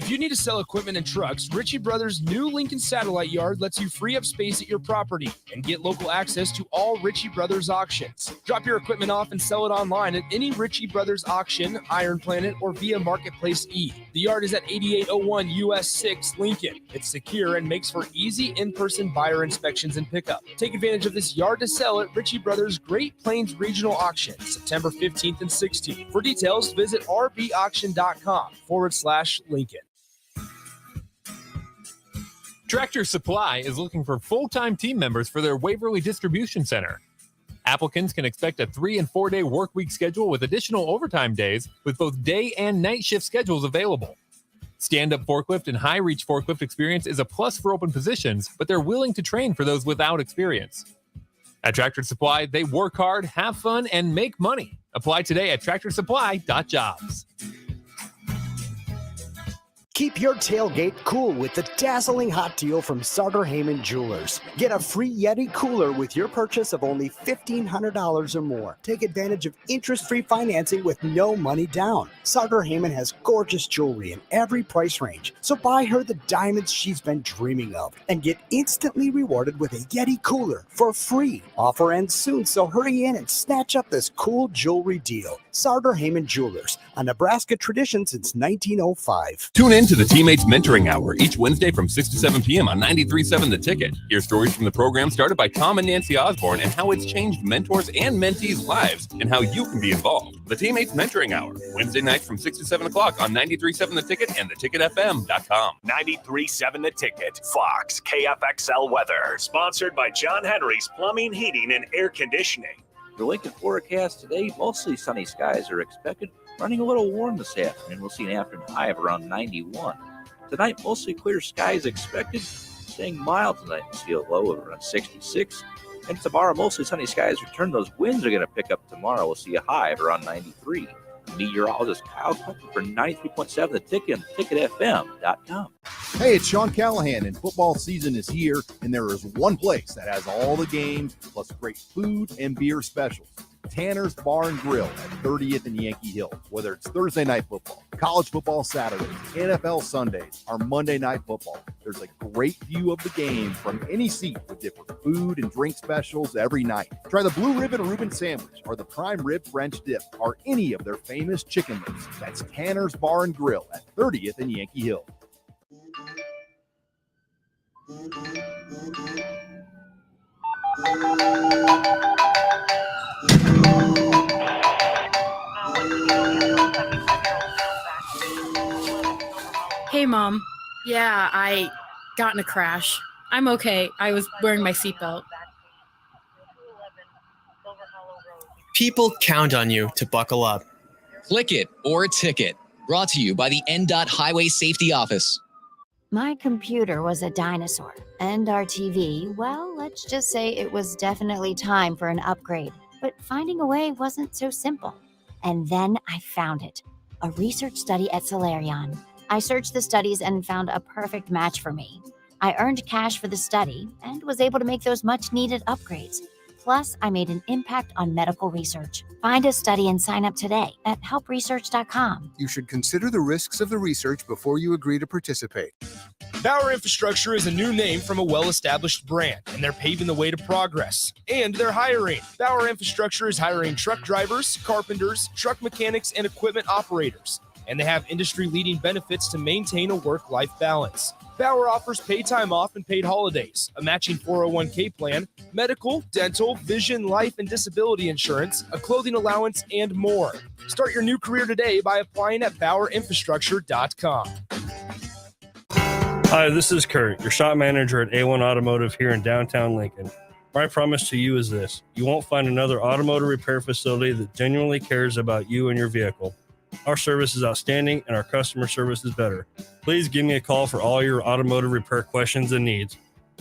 If you need to sell equipment and trucks, Ritchie Brothers' new Lincoln Satellite Yard lets you free up space at your property and get local access to all Ritchie Brothers auctions. Drop your equipment off and sell it online at any Ritchie Brothers auction, Iron Planet, or via Marketplace E. The yard is at 8801 US 6 Lincoln. It's secure and makes for easy in-person buyer inspections and pickup. Take advantage of this yard to sell at Ritchie Brothers Great Plains Regional Auction, September 15th and 16th. For details, visit rbauction.com/Lincoln. Tractor Supply is looking for full-time team members for their Waverly Distribution Center. Applicants can expect a 3- and 4-day work week schedule with additional overtime days with both day and night shift schedules available. Stand-up forklift and high-reach forklift experience is a plus for open positions, but they're willing to train for those without experience. At Tractor Supply, they work hard, have fun, and make money. Apply today at tractorsupply.jobs. Keep your tailgate cool with the dazzling hot deal from Sartor Heyman Jewelers. Get a free Yeti cooler with your purchase of only $1,500 or more. Take advantage of interest-free financing with no money down. Sartor Heyman has gorgeous jewelry in every price range, so buy her the diamonds she's been dreaming of and get instantly rewarded with a Yeti cooler for free. Offer ends soon, so hurry in and snatch up this cool jewelry deal. Sartor Heyman Jewelers, a Nebraska tradition since 1905. Tune in to the Teammates Mentoring Hour each Wednesday from 6 to 7 p.m. on 93.7 The Ticket. Hear stories from the program started by Tom and Nancy Osborne and how it's changed mentors and mentees' lives and how you can be involved. The Teammates Mentoring Hour, Wednesday nights from 6 to 7 o'clock on 93.7 The Ticket and theticketfm.com. 93.7 The Ticket, Fox, KFXL weather. Sponsored by John Henry's Plumbing, Heating, and Air Conditioning. The Lincoln forecast today, mostly sunny skies are expected. Running a little warm this afternoon. We'll see an afternoon high of around 91. Tonight, mostly clear skies expected. Staying mild tonight. We'll see a low of around 66. And tomorrow, mostly sunny skies return. Those winds are going to pick up tomorrow. We'll see a high of around 93. Meteorologist Kyle Tucker for 93.7 The Ticket and theticketfm.com. Hey, it's Sean Callahan, and football season is here, and there is one place that has all the games, plus great food and beer specials. Tanner's Bar and Grill at 30th and Yankee Hill. Whether it's Thursday night football, college football Saturdays, NFL Sundays, or Monday night football, there's a great view of the game from any seat with different food and drink specials every night. Try the Blue Ribbon Reuben Sandwich or the Prime Rib French Dip or any of their famous chicken wings. That's Tanner's Bar and Grill at 30th and Yankee Hill. Hey, Mom. Yeah, I got in a crash. I'm okay. I was wearing my seatbelt. People count on you to buckle up. Click it or a ticket. Brought to you by the NDOT Highway Safety Office. My computer was a dinosaur, and our TV, well, let's just say it was definitely time for an upgrade. But finding a way wasn't so simple. And then I found it. A research study at Solarion. I searched the studies and found a perfect match for me. I earned cash for the study and was able to make those much-needed upgrades. Plus, I made an impact on medical research. Find a study and sign up today at helpresearch.com. You should consider the risks of the research before you agree to participate. Bauer Infrastructure is a new name from a well-established brand, and they're paving the way to progress. And they're hiring. Bauer Infrastructure is hiring truck drivers, carpenters, truck mechanics, and equipment operators. And they have industry-leading benefits to maintain a work-life balance. Bauer offers paid time off and paid holidays, a matching 401k plan, medical, dental, vision, life, and disability insurance, a clothing allowance, and more. Start your new career today by applying at BauerInfrastructure.com. Hi, this is Kurt, your shop manager at A1 Automotive here in downtown Lincoln. My promise to you is this: you won't find another automotive repair facility that genuinely cares about you and your vehicle. Our service is outstanding and our customer service is better. Please give me a call for all your automotive repair questions and needs.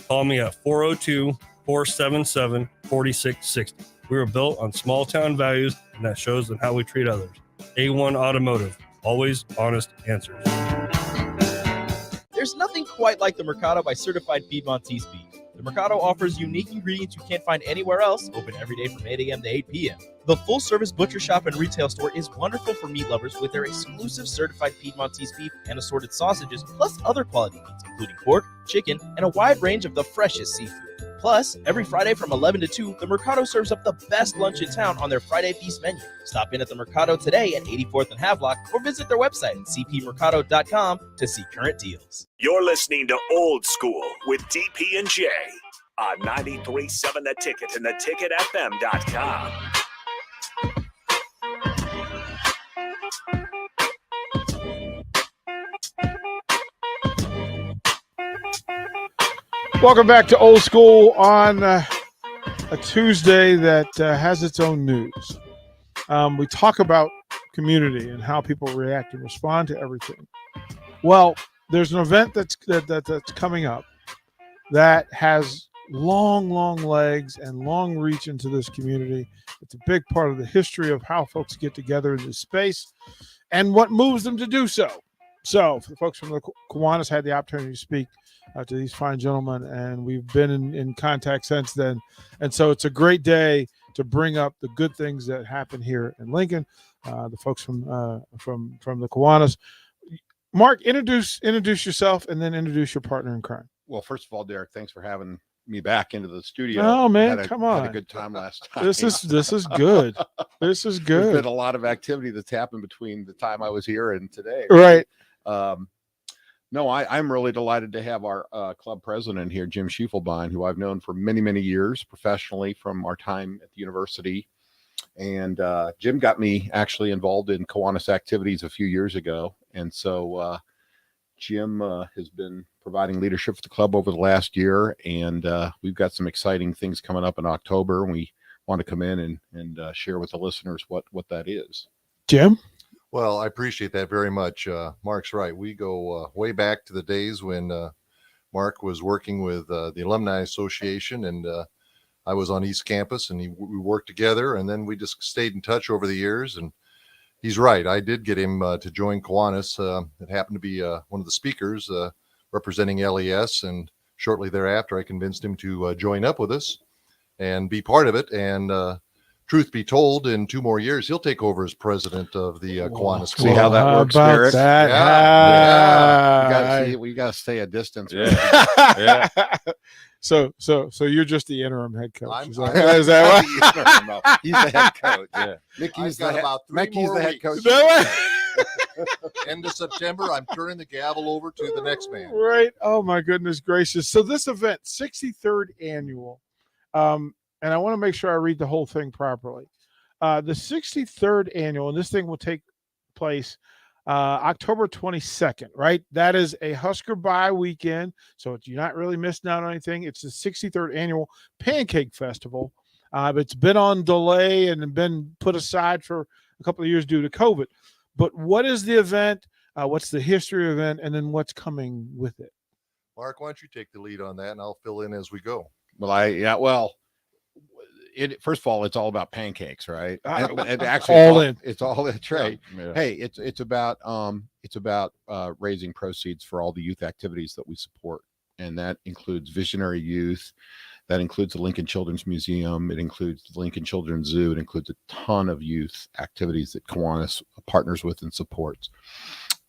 Call me at 402-477-4660. We were built on small town values, and that shows in how we treat others. A1 Automotive, always honest answers. There's nothing quite like the Mercado by Certified Piedmontese Beef. The Mercado offers unique ingredients you can't find anywhere else, open every day from 8 a.m. to 8 p.m. The full-service butcher shop and retail store is wonderful for meat lovers with their exclusive certified Piedmontese beef and assorted sausages, plus other quality meats, including pork, chicken, and a wide range of the freshest seafood. Plus, every Friday from 11 to 2, the Mercado serves up the best lunch in town on their Friday Feast menu. Stop in at the Mercado today at 84th and Havelock or visit their website at cpmercado.com to see current deals. You're listening to Old School with DP and J on 93.7 The Ticket and theticketfm.com. Welcome back to Old School on a Tuesday that has its own news. We talk about community and how people react and respond to everything. Well, there's an event that's coming up that has long legs and long reach into this community. It's a big part of the history of how folks get together in this space and what moves them to do so. So, for the folks from the Kiwanis had the opportunity to speak to these fine gentlemen, and we've been in contact since then. And so it's a great day to bring up the good things that happen here in Lincoln. The folks from the Kiwanis. Mark, introduce yourself and then introduce your partner in crime. Well, first of all, Derek, thanks for having me back into the studio. Oh man, come on! Had a good time last time. This is good. This is good. There's been a lot of activity that's happened between the time I was here and today. Right. No, I'm really delighted to have our club president here, Jim Schiefelbein, who I've known for many years professionally from our time at the university. And Jim got me actually involved in Kiwanis activities a few years ago. And so Jim has been providing leadership for the club over the last year. And we've got some exciting things coming up in October. And we want to come in and share with the listeners what that is. Jim? Well, I appreciate that very much. Mark's right. We go way back to the days when Mark was working with the Alumni Association, and I was on East Campus, and we worked together, and then we just stayed in touch over the years. And he's right. I did get him to join Kiwanis. It happened to be one of the speakers representing LES, and shortly thereafter, I convinced him to join up with us and be part of it. And truth be told, in 2 more years, he'll take over as president of the Kiwanis. See how that works, Derek? Yeah. We got to stay a distance. Yeah. So you're just the interim head coach. Is that right? He's the head coach. Yeah. Mickey's the head coach. End of September, I'm turning the gavel over to the next man. Right. Oh my goodness gracious. So this event, 63rd annual, and I want to make sure I read the whole thing properly. The 63rd annual, and this thing will take place October 22nd, right? That is a Husker bye weekend, so you're not really missing out on anything. It's the 63rd annual Pancake Festival. It's been on delay and been put aside for a couple of years due to COVID. But what is the event? What's the history of the event? And then what's coming with it? Mark, why don't you take the lead on that, and I'll fill in as we go. First of all, it's all about pancakes, right? And actually, it's all that's right. Yeah. Hey, it's about raising proceeds for all the youth activities that we support, and that includes visionary youth. That includes the Lincoln Children's Museum. It includes the Lincoln Children's Zoo. It includes a ton of youth activities that Kiwanis partners with and supports.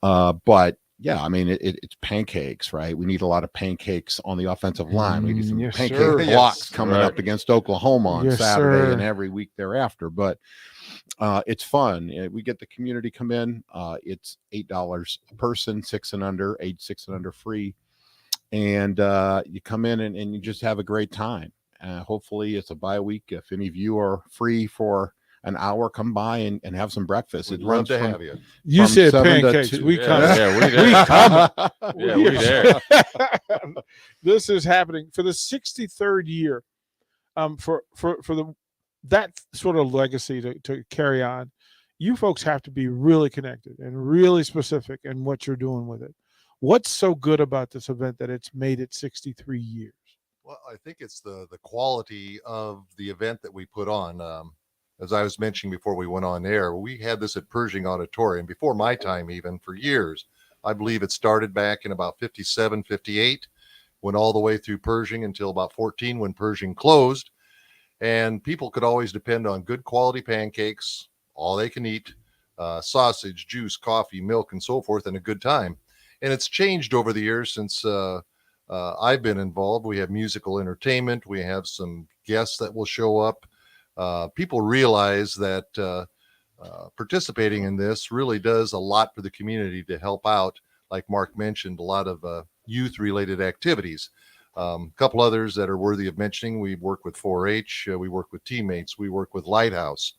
But yeah, I mean, it's pancakes, right? We need a lot of pancakes on the offensive line. We need some pancake blocks coming up against Oklahoma on Saturday and every week thereafter. But it's fun. We get the community come in. It's $8 a person, 6 and under, age 6 and under free. And you come in and you just have a great time. Hopefully it's a bye week. If any of you are free for an hour, come by and have some breakfast. We'd love to have you. You said pancakes. We come. We come. Yeah, we there. This is happening for the 63rd year. For that sort of legacy to carry on, you folks have to be really connected and really specific in what you're doing with it. What's so good about this event that it's made it 63 years? Well, I think it's the quality of the event that we put on. As I was mentioning before we went on air, we had this at Pershing Auditorium before my time, even for years. I believe it started back in about 57, 58. went all the way through Pershing until about 14 when Pershing closed. And people could always depend on good quality pancakes, all they can eat, sausage, juice, coffee, milk, and so forth, and a good time. And it's changed over the years since I've been involved. We have musical entertainment. We have some guests that will show up. People realize that participating in this really does a lot for the community to help out. Like Mark mentioned, a lot of youth-related activities. A couple others that are worthy of mentioning. We work with 4-H. We work with Teammates. We work with Lighthouse.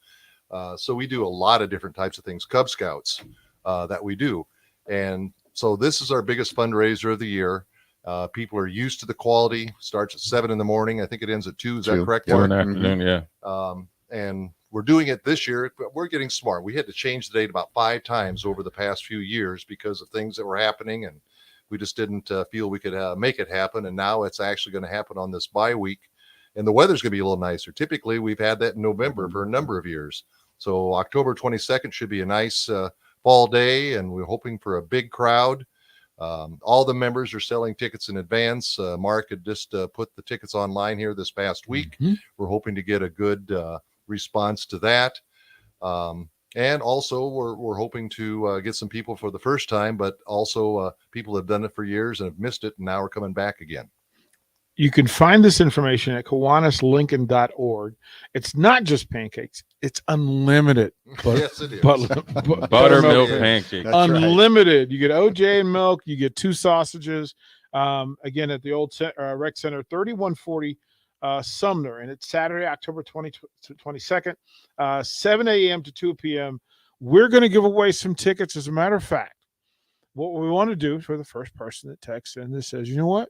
So we do a lot of different types of things. Cub Scouts that we do. And so this is our biggest fundraiser of the year. People are used to the quality. Starts at 7 a.m. I think it ends at 2. Is that correct? 2 in Mark? the afternoon, yeah. And we're doing it this year, but we're getting smart. We had to change the date about 5 times over the past few years because of things that were happening, and we just didn't feel we could make it happen. And now it's actually going to happen on this bye week, and the weather's going to be a little nicer. Typically, we've had that in November for a number of years. So October 22nd should be a nice fall day, and we're hoping for a big crowd. All the members are selling tickets in advance. Mark had just put the tickets online here this past week. We're hoping to get a good response to that. And also we're hoping to get some people for the first time, but also people have done it for years and have missed it, and now are coming back again. You can find this information at KiwanisLincoln.org. It's not just pancakes; it's unlimited. Yes, it is. Buttermilk pancakes. Unlimited. You get OJ and milk. You get 2 sausages. Again, at the old rec center, 3140 Sumner, and it's Saturday, October 22nd, 7 a.m. to 2 p.m. We're going to give away some tickets. As a matter of fact, what we want to do for the first person that texts in that says, you know what?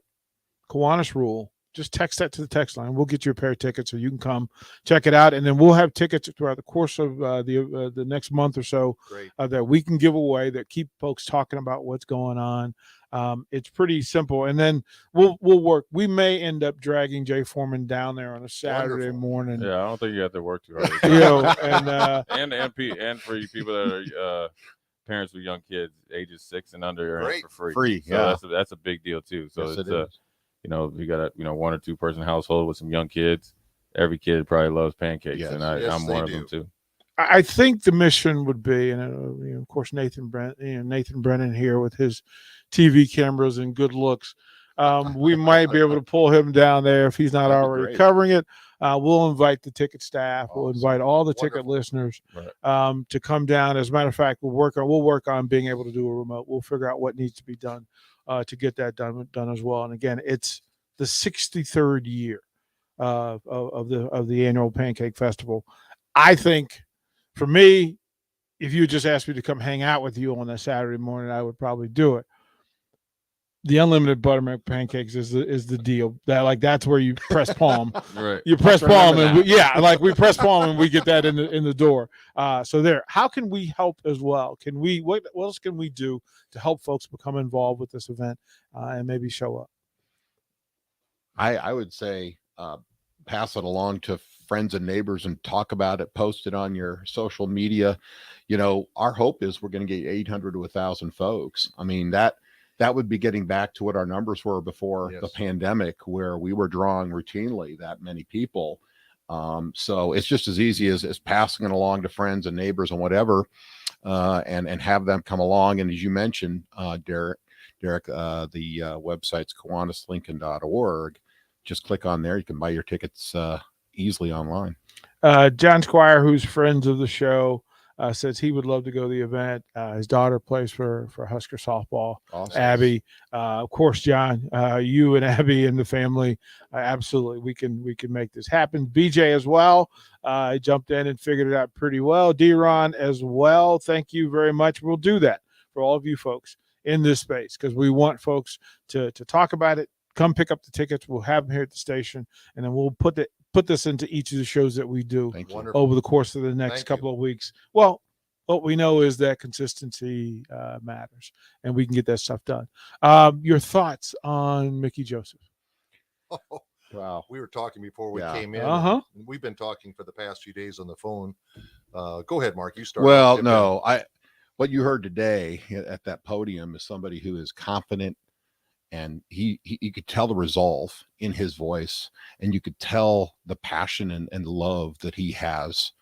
Kiwanis rule, just text that to the text line. We'll get you a pair of tickets so you can come check it out. And then we'll have tickets throughout the course of the next month or so that we can give away that keep folks talking about what's going on. It's pretty simple. And then we'll work. We may end up dragging Jay Foreman down there on a Saturday morning. Yeah, I don't think you have to work too hard. You know, and for you people that are parents with young kids, ages 6 and under, are in for free. Free, so yeah. that's a big deal too. So Yes, it's it is. you know, if you got a 1 or 2 person household with some young kids, every kid probably loves pancakes, Yes. and Yes, I'm they one do. of them too. I think the mission would be, and of course Nathan Brennan here with his TV cameras and good looks. We might be able to pull him down there if he's not That'd be already great. covering it. We'll invite the ticket staff. We'll invite all the ticket listeners to come down. As a matter of fact, we'll work on being able to do a remote. We'll figure out what needs to be done to get that done as well. And again, it's the 63rd year of the annual Pancake Festival. I think, for me, if you just asked me to come hang out with you on a Saturday morning, I would probably do it. The unlimited buttermilk pancakes is the deal. That's where you press palm. Right. You press Let's palm, remember and we press palm and we get that in the door. So there. How can we help as well? What else can we do to help folks become involved with this event and maybe show up? I would say pass it along to friends and neighbors and talk about it, post it on your social media. You know, our hope is we're going to get 800 to 1,000 folks. I mean, that would be getting back to what our numbers were before the pandemic, where we were drawing routinely that many people. So it's just as easy as passing it along to friends and neighbors and whatever, and have them come along. And as you mentioned, Derek, the website's KiwanisLincoln.org. Just click on there. You can buy your tickets easily online. John Squire, who's friends of the show, says he would love to go to the event. His daughter plays for Husker softball. Awesome. Abby, of course, John, you and Abby and the family, absolutely, we can make this happen. BJ as well, jumped in and figured it out pretty well. D-Ron as well. Thank you very much. We'll do that for all of you folks in this space because we want folks to talk about it. Come pick up the tickets. We'll have them here at the station, and then we'll put this into each of the shows that we do over the course of the next couple of weeks. Well, what we know is that consistency matters, and we can get that stuff done. Your thoughts on Mickey Joseph? Wow. We were talking before we came in. Uh-huh. And we've been talking for the past few days on the phone. Go ahead, Mark. You start. Well, no, what you heard today at that podium is somebody who is confident And he could tell the resolve in his voice, and you could tell the passion and love that he has.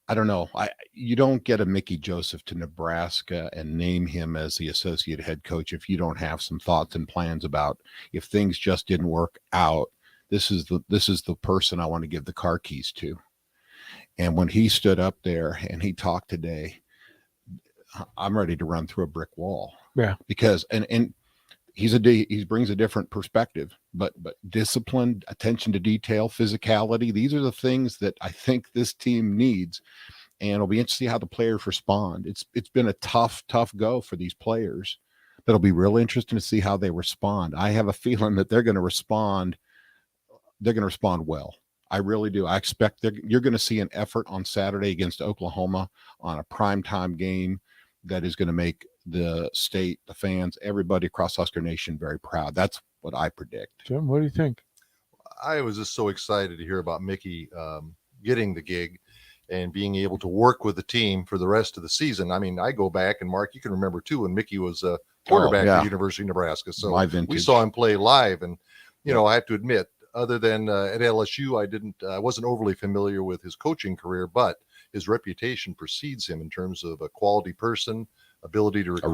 I don't know. You don't get a Mickey Joseph to Nebraska and name him as the associate head coach if you don't have some thoughts and plans about if things just didn't work out. This is the person I want to give the car keys to. And when he stood up there and he talked today, I'm ready to run through a brick wall. Yeah, because and he brings a different perspective, but discipline, attention to detail, physicality, these are the things that I think this team needs. And it'll be interesting to see how the players respond. It's been a tough go for these players, but it'll be real interesting to see how they respond. I have a feeling that they're going to respond well. I really do. I expect you're going to see an effort on Saturday against Oklahoma on a primetime game that is going to make the state, the fans, everybody across Husker Nation very proud. That's what I predict. Jim, what do you think? I was just so excited to hear about Mickey getting the gig and being able to work with the team for the rest of the season. I mean, I go back, and Mark, you can remember too, when Mickey was a quarterback at the University of Nebraska. So we saw him play live, and I have to admit, other than at LSU, I wasn't overly familiar with his coaching career, but his reputation precedes him in terms of a quality person, ability to recruit,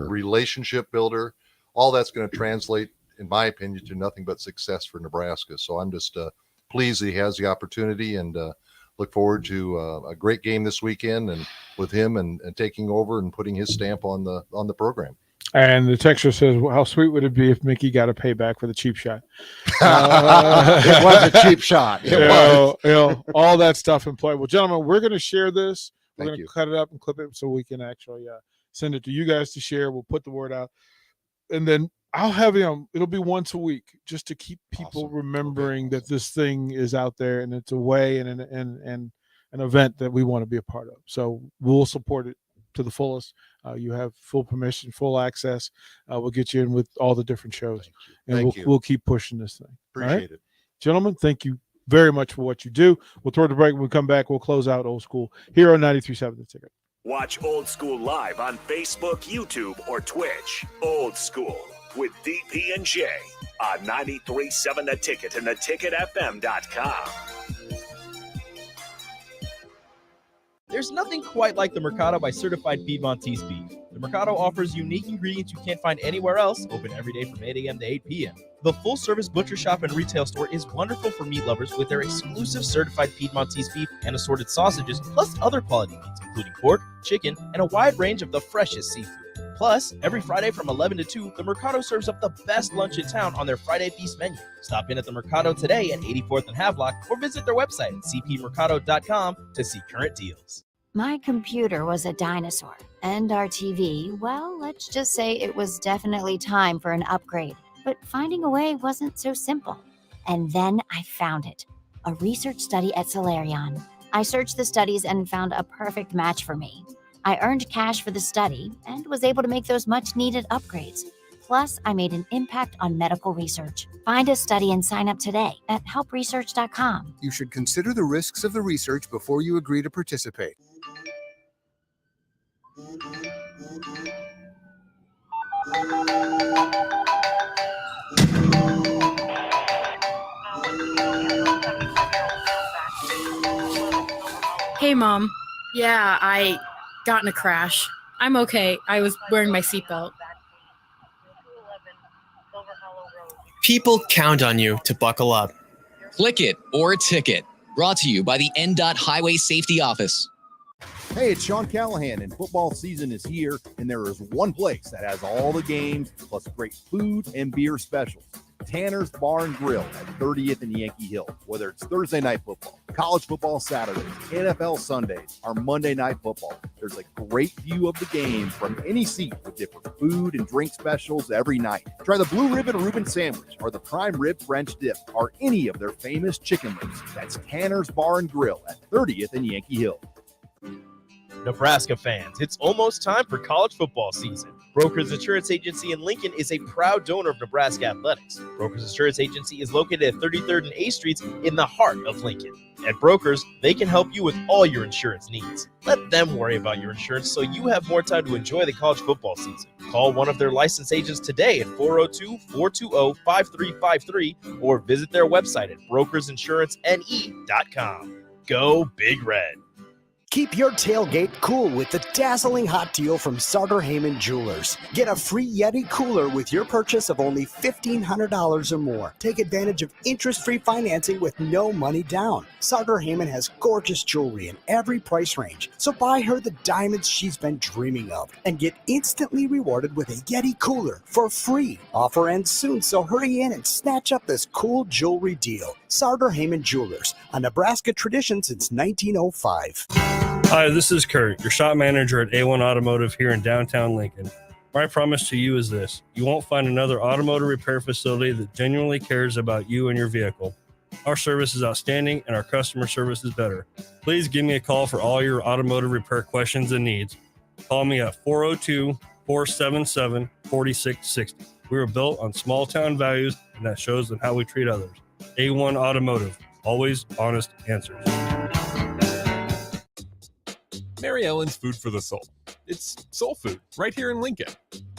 relationship builder. All that's going to translate, in my opinion, to nothing but success for Nebraska. So I'm just pleased that he has the opportunity, and look forward to a great game this weekend, and with him and taking over and putting his stamp on the program. And the texter says, well, how sweet would it be if Mickey got a payback for the cheap shot? It was a cheap shot. All that stuff in play. Well, gentlemen, we're going to share this. We're going to cut it up and clip it so we can actually send it to you guys to share. We'll put the word out. And then I'll have it'll be once a week just to keep people remembering that this thing is out there and it's a way and an event that we want to be a part of. So we'll support it to the fullest. You have full permission, full access. We'll get you in with all the different shows, and we'll keep pushing this thing. Appreciate it. Gentlemen, thank you very much for what you do. We'll throw the break. When we come back, we'll close out Old School here on 93.7 The Ticket. Watch Old School live on Facebook, YouTube, or Twitch. Old School with DP and J on 93.7 The Ticket and theticketfm.com. There's nothing quite like the Mercado by Certified Piedmontese beef. The Mercado offers unique ingredients you can't find anywhere else, open every day from 8 a.m. to 8 p.m. The full-service butcher shop and retail store is wonderful for meat lovers with their exclusive certified Piedmontese beef and assorted sausages, plus other quality meats, including pork, chicken, and a wide range of the freshest seafood. Plus, every Friday from 11 to 2, the Mercado serves up the best lunch in town on their Friday Feast menu. Stop in at the Mercado today at 84th and Havelock, or visit their website at cpmercado.com to see current deals. My computer was a dinosaur, and our TV, well, let's just say it was definitely time for an upgrade. But finding a way wasn't so simple. And then I found it, a research study at Solarion. I searched the studies and found a perfect match for me. I earned cash for the study and was able to make those much-needed upgrades. Plus, I made an impact on medical research. Find a study and sign up today at helpresearch.com. You should consider the risks of the research before you agree to participate. Hey, Mom. Yeah, I got in a crash. I'm okay. I was wearing my seatbelt. People count on you to buckle up. Click it or ticket. Brought to you by the NDOT Highway Safety Office. Hey, it's Sean Callahan, and football season is here, and there is one place that has all the games, plus great food and beer specials. Tanner's Bar and Grill at 30th and Yankee Hill. Whether it's Thursday night football, college football Saturdays, NFL Sundays, or Monday night football, there's a great view of the game from any seat with different food and drink specials every night. Try the Blue Ribbon Reuben Sandwich or the Prime Rib French Dip or any of their famous chicken wings. That's Tanner's Bar and Grill at 30th and Yankee Hill. Nebraska fans, it's almost time for college football season. Brokers Insurance Agency in Lincoln is a proud donor of Nebraska Athletics. Brokers Insurance Agency is located at 33rd and A Streets in the heart of Lincoln. At Brokers, they can help you with all your insurance needs. Let them worry about your insurance so you have more time to enjoy the college football season. Call one of their licensed agents today at 402-420-5353 or visit their website at brokersinsurancene.com. Go Big Red. Keep your tailgate cool with the dazzling hot deal from Sartor Heyman Jewelers. Get a free Yeti cooler with your purchase of only $1,500 or more. Take advantage of interest-free financing with no money down. Sartor Heyman has gorgeous jewelry in every price range, so buy her the diamonds she's been dreaming of and get instantly rewarded with a Yeti cooler for free. Offer ends soon, so hurry in and snatch up this cool jewelry deal. Sartor Heyman Jewelers, a Nebraska tradition since 1905. Hi, this is Kurt, your shop manager at A1 Automotive here in downtown Lincoln. My promise to you is this: you won't find another automotive repair facility that genuinely cares about you and your vehicle. Our service is outstanding and our customer service is better. Please give me a call for all your automotive repair questions and needs. Call me at 402-477-4660. We were built on small town values, and that shows in how we treat others. A1 Automotive, always honest answers. Mary Ellen's Food for the Soul. It's soul food right here in Lincoln.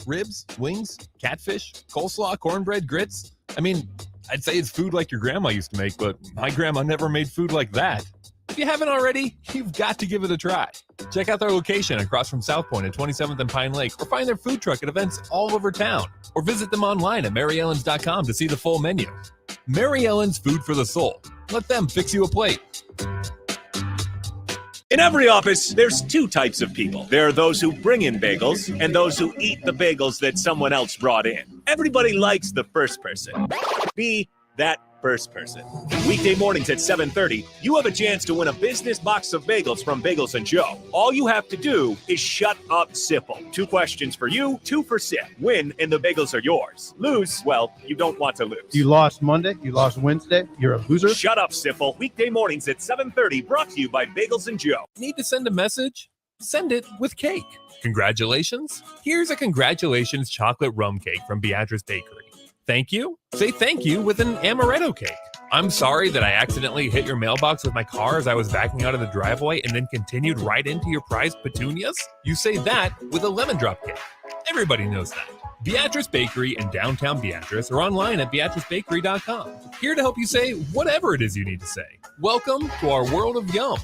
Ribs, wings, catfish, coleslaw, cornbread, grits. I mean, I'd say it's food like your grandma used to make, but my grandma never made food like that. If you haven't already, you've got to give it a try. Check out their location across from South Point at 27th and Pine Lake, or find their food truck at events all over town, or visit them online at maryellens.com to see the full menu. Mary Ellen's Food for the Soul. Let them fix you a plate. In every office, there's two types of people. There are those who bring in bagels and those who eat the bagels that someone else brought in. Everybody likes the first person. Be that first person. Weekday mornings at 7:30, you have a chance to win a business box of bagels from Bagels & Joe. All you have to do is shut up, Sipple. 2 questions for you, 2 for Sip. Win, and the bagels are yours. Lose, well, you don't want to lose. You lost Monday, you lost Wednesday, you're a loser. Shut up, Sipple. Weekday mornings at 7:30, brought to you by Bagels & Joe. Need to send a message? Send it with cake. Congratulations? Here's a congratulations chocolate rum cake from Beatrice Bakery. Thank you? Say thank you with an amaretto cake. I'm sorry that I accidentally hit your mailbox with my car as I was backing out of the driveway and then continued right into your prized petunias. You say that with a lemon drop cake. Everybody knows that. Beatrice Bakery in downtown Beatrice or online at beatricebakery.com. Here to help you say whatever it is you need to say. Welcome to our world of yum.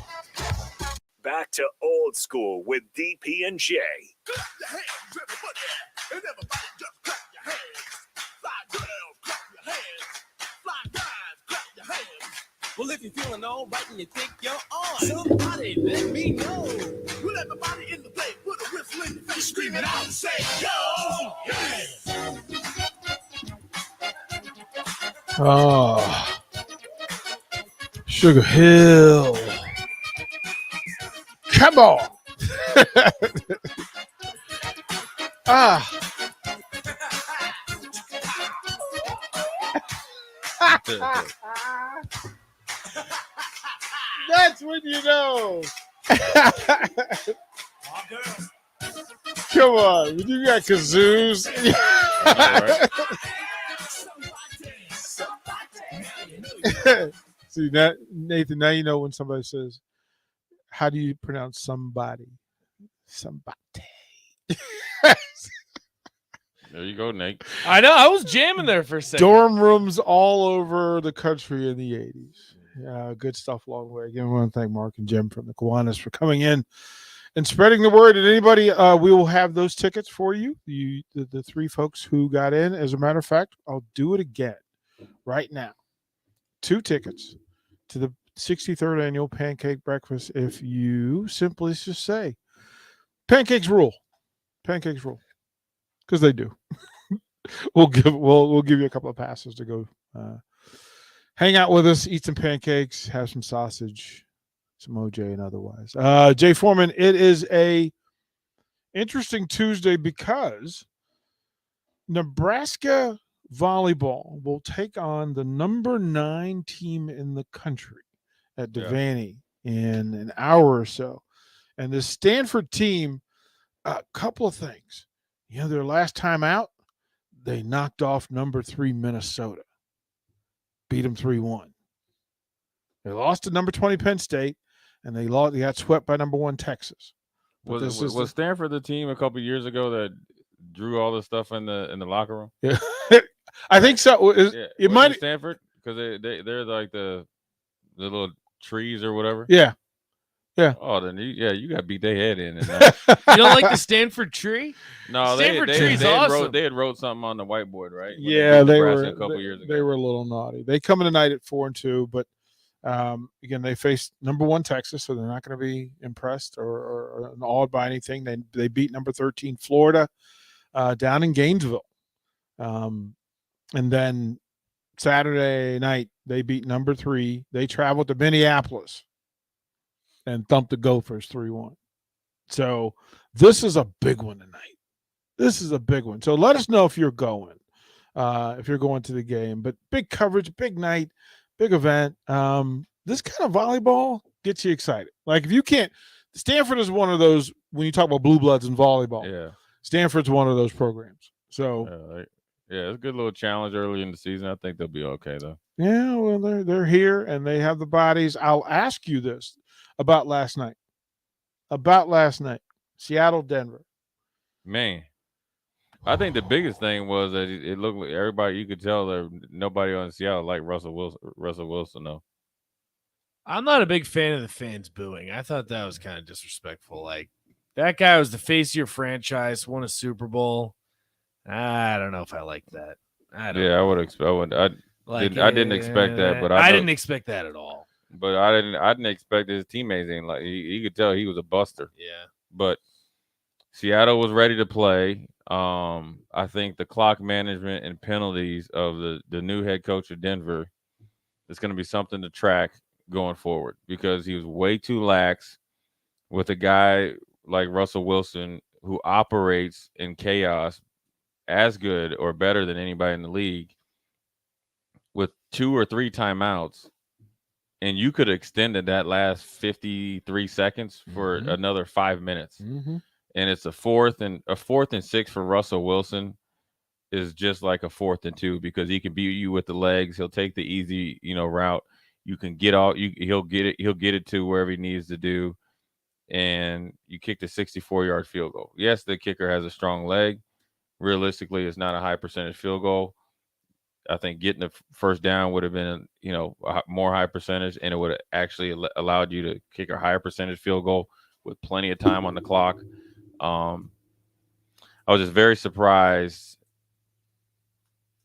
Back to old school with DP and J. Well, if you're feeling all right and you think you're on, somebody let me know. Well, everybody in the place put a whistle in your face, scream it out and say, yo, yeah. Oh, Sugar Hill. Come on. That's when you know. Come on, when you got kazoos. See that, Nathan? Now you know when somebody says, "How do you pronounce somebody?" Somebody. There you go, Nate. I know. I was jamming there for a second. Dorm rooms all over the country in the 80s. Good stuff along the way. Again, I want to thank Mark and Jim from the Kiwanis for coming in and spreading the word. And anybody, we will have those tickets for you. The 3 folks who got in. As a matter of fact, I'll do it again right now. 2 tickets to the 63rd annual Pancake Breakfast. If you simply just say, "Pancakes rule," pancakes rule. Because they do. We'll give you a couple of passes to go hang out with us, eat some pancakes, have some sausage, some OJ, and otherwise. Jay Foreman, it is a interesting Tuesday because Nebraska volleyball will take on the number 9 team in the country at Devaney in an hour or so. And the Stanford team, a couple of things. Their last time out, they knocked off number 3 Minnesota, beat them 3-1. They lost to number 20 Penn State, and they got swept by number 1 Texas. But Was Stanford the team a couple years ago that drew all the stuff in the locker room? Yeah. I think so. It might Stanford, because they're like the little trees or whatever. Yeah. Oh, then you got to beat their head in. You don't like the Stanford tree? No, Stanford they tree's awesome. They had wrote something on the whiteboard, right? When Yeah, beat they Nebraska were a couple years ago. They were a little naughty. They come in tonight at 4-2, but again, they face number 1 Texas, so they're not going to be impressed or awed by anything. They beat number 13 Florida down in Gainesville, and then Saturday night they beat number 3. They traveled to Minneapolis and thumped the Gophers 3-1. So this is a big one tonight. This is a big one. So let us know if you're going to the game. But big coverage, big night, big event. This kind of volleyball gets you excited. Like if you can't, Stanford is one of those, when you talk about blue bloods in volleyball, Yeah. Stanford's one of those programs. So it's a good little challenge early in the season. I think they'll be okay though. yeah, well, they're here and they have the bodies. I'll ask you this about last night. Seattle, Denver. Man, I think the biggest thing was that it looked like everybody, you could tell that nobody on Seattle liked Russell Wilson though. I'm not a big fan of the fans booing. I thought that was kind of disrespectful. Like, that guy was the face of your franchise, won a Super Bowl. I don't know if I like that. I would expect. I didn't expect that, but I didn't expect that at all. But I didn't expect his teammates. Like he could tell he was a buster. Yeah. But Seattle was ready to play. I think the clock management and penalties of the new head coach of Denver is going to be something to track going forward, because he was way too lax with a guy like Russell Wilson, who operates in chaos as good or better than anybody in the league, with 2 or 3 timeouts. And you could have extended that last 53 seconds for another 5 minutes. Mm-hmm. And it's a fourth and 6 for Russell Wilson is just like a 4th and 2, because he can beat you with the legs. He'll take the easy, route. You can get out. He'll get it to wherever he needs to do. And you kick the 64-yard field goal. Yes, the kicker has a strong leg. Realistically, it's not a high percentage field goal. I think getting the first down would have been, a more high percentage, and it would have actually allowed you to kick a higher percentage field goal with plenty of time on the clock. I was just very surprised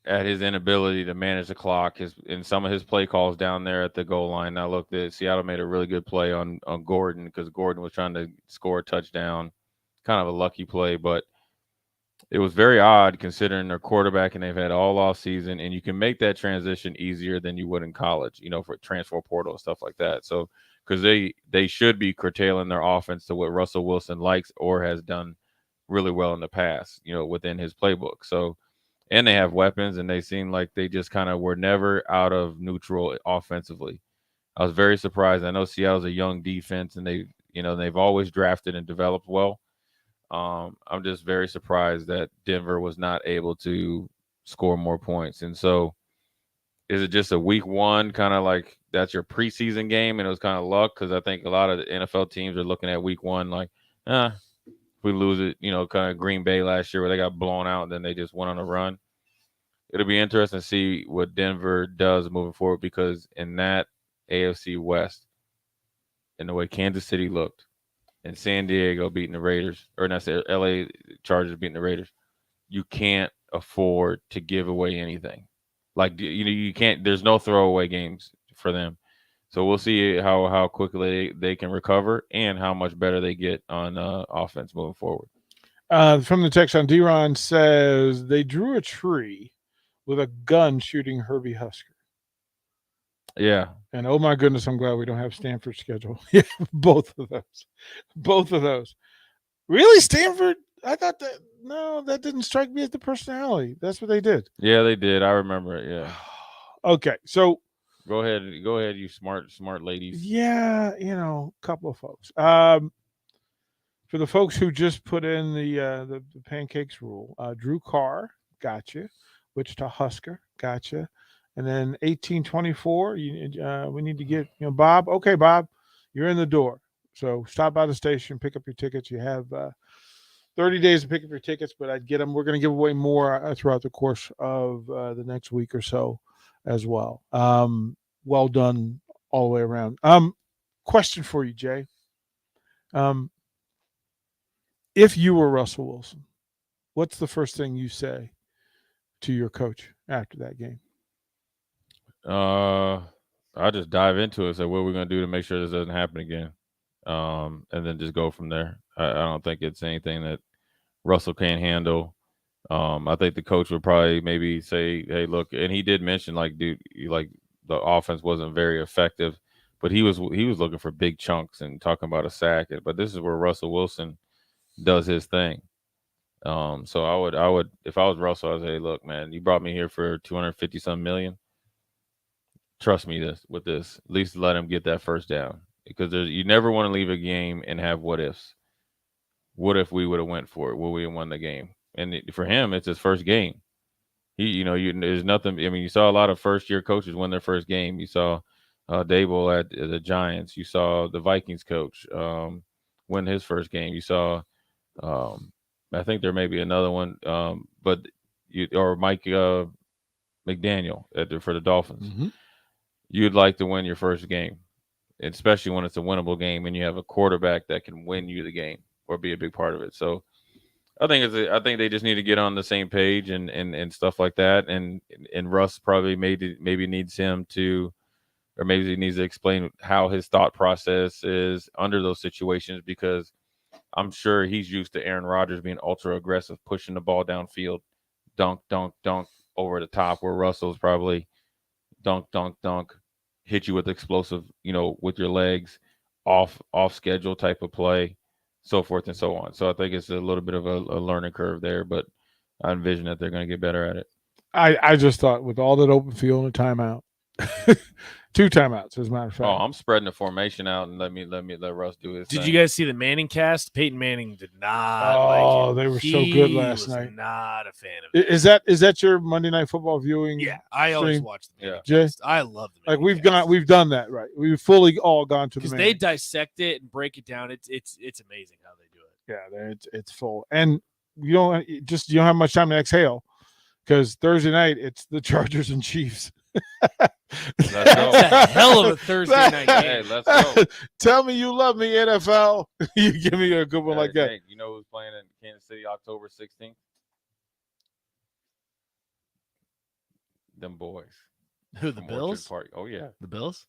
at his inability to manage the clock, in some of his play calls down there at the goal line. Now, look, Seattle made a really good play on Gordon, because Gordon was trying to score a touchdown. Kind of a lucky play, but it was very odd considering their quarterback, and they've had all off season, and you can make that transition easier than you would in college, for transfer portal and stuff like that. So, because they should be curtailing their offense to what Russell Wilson likes or has done really well in the past, within his playbook. So, and they have weapons, and they seem like they just kind of were never out of neutral offensively. I was very surprised. I know Seattle's a young defense, and they've always drafted and developed well. I'm just very surprised that Denver was not able to score more points. And so, is it just a week one kind of like that's your preseason game and it was kind of luck? Because I think a lot of the NFL teams are looking at week one like, if we lose it, kind of Green Bay last year where they got blown out and then they just went on a run. It'll be interesting to see what Denver does moving forward, because in that AFC West, and the way Kansas City looked, and San Diego beating the Raiders, or not say LA Chargers beating the Raiders, you can't afford to give away anything. Like, you can't, there's no throwaway games for them. So we'll see how quickly they can recover and how much better they get on offense moving forward. From the text on D-Ron says they drew a tree with a gun shooting Herbie Husker. Yeah. And oh my goodness, I'm glad we don't have Stanford schedule. Yeah, both of those. Really, Stanford? I thought that didn't strike me as the personality. That's what they did. Yeah, they did. I remember it. Yeah. Okay, so go ahead, you smart ladies. Yeah, a couple of folks. For the folks who just put in the pancakes rule, Drew Carr, gotcha. Wichita Husker, gotcha. And then 1824, we need to get Bob. Okay, Bob, you're in the door. So stop by the station, pick up your tickets. You have 30 days to pick up your tickets, but I'd get them. We're going to give away more throughout the course of the next week or so as well. Well done all the way around. Question for you, Jay. If you were Russell Wilson, what's the first thing you say to your coach after that game? I just dive into it. Say, what are we going to do to make sure this doesn't happen again? And then just go from there. I don't think it's anything that Russell can't handle. I think the coach would probably maybe say, hey, look, and he did mention, like, dude, like the offense wasn't very effective, but he was looking for big chunks and talking about a sack. But this is where Russell Wilson does his thing. So I would, if I was Russell, I'd say, look, man, you brought me here for 250-some million. Trust me with this. At least let him get that first down, because you never want to leave a game and have what ifs. What if we would have went for it? Would we have won the game? And for him, it's his first game. There's nothing. I mean, you saw a lot of first-year coaches win their first game. You saw Dable at the Giants. You saw the Vikings coach win his first game. You saw, I think there may be another one, or Mike McDaniel for the Dolphins. Mm-hmm. You'd like to win your first game, especially when it's a winnable game and you have a quarterback that can win you the game or be a big part of it. So I think they just need to get on the same page and stuff like that. And Russ probably maybe needs him to, or maybe he needs to explain how his thought process is under those situations, because I'm sure he's used to Aaron Rodgers being ultra aggressive, pushing the ball downfield, dunk, dunk, dunk over the top, where Russell's probably dunk, dunk, dunk, hit you with explosive, with your legs, off schedule type of play, so forth and so on. So I think it's a little bit of a learning curve there, but I envision that they're going to get better at it. I just thought with all that open field and a timeout, 2 timeouts, as a matter of fact. Oh, I'm spreading the formation out and let Russ do his thing. Did you guys see the Manning cast? Peyton Manning did not. Oh, like they were so good last night. Not a fan of it. Is that your Monday Night Football viewing? Yeah, I always stream? watch the Manning Jay? cast. I love the Manning we've done that, right? We've fully all gone to the because Manning. they dissect it and break it down. It's amazing how they do it. Yeah, it's full, and you don't have much time to exhale, because Thursday night it's the Chargers and Chiefs. That's a hell of a Thursday night game. Hey, let's go. Tell me you love me, NFL. You give me a good one like that. Hey, you know who's playing in Kansas City October 16th? Them boys. Who, the Bills? Park. Oh yeah, the Bills.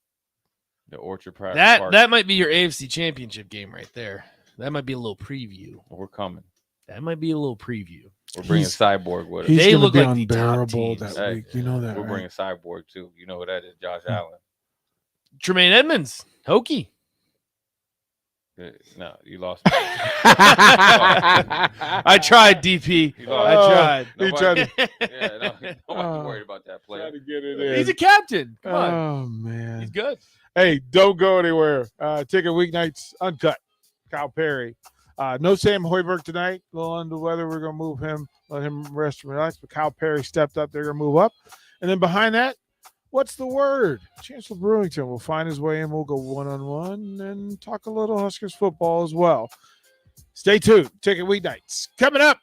The Orchard Park. That might be your AFC Championship game right there. That might be a little preview. We're coming. That might be a little preview. We're bringing Cyborg with us. They look be like the top unbearable teams. that week. You know that. We're right? bringing Cyborg too. You know who that is? Josh Allen. Tremaine Edmonds, Hokie. No, you lost. I tried, DP. I tried. He tried to, Nobody's worried about that player. try to get it in. He's a captain. Come on. Oh man, He's good. Hey, don't go anywhere. Ticket weeknights uncut. Kyle Perry. No Sam Hoiberg tonight. A little under the weather. We're going to move him, let him rest and relax. But Kyle Perry stepped up. They're going to move up. And then behind that, what's the word? Chancellor Brewington will find his way in. We'll go one-on-one and talk a little Huskers football as well. Stay tuned. Ticket weeknights coming up.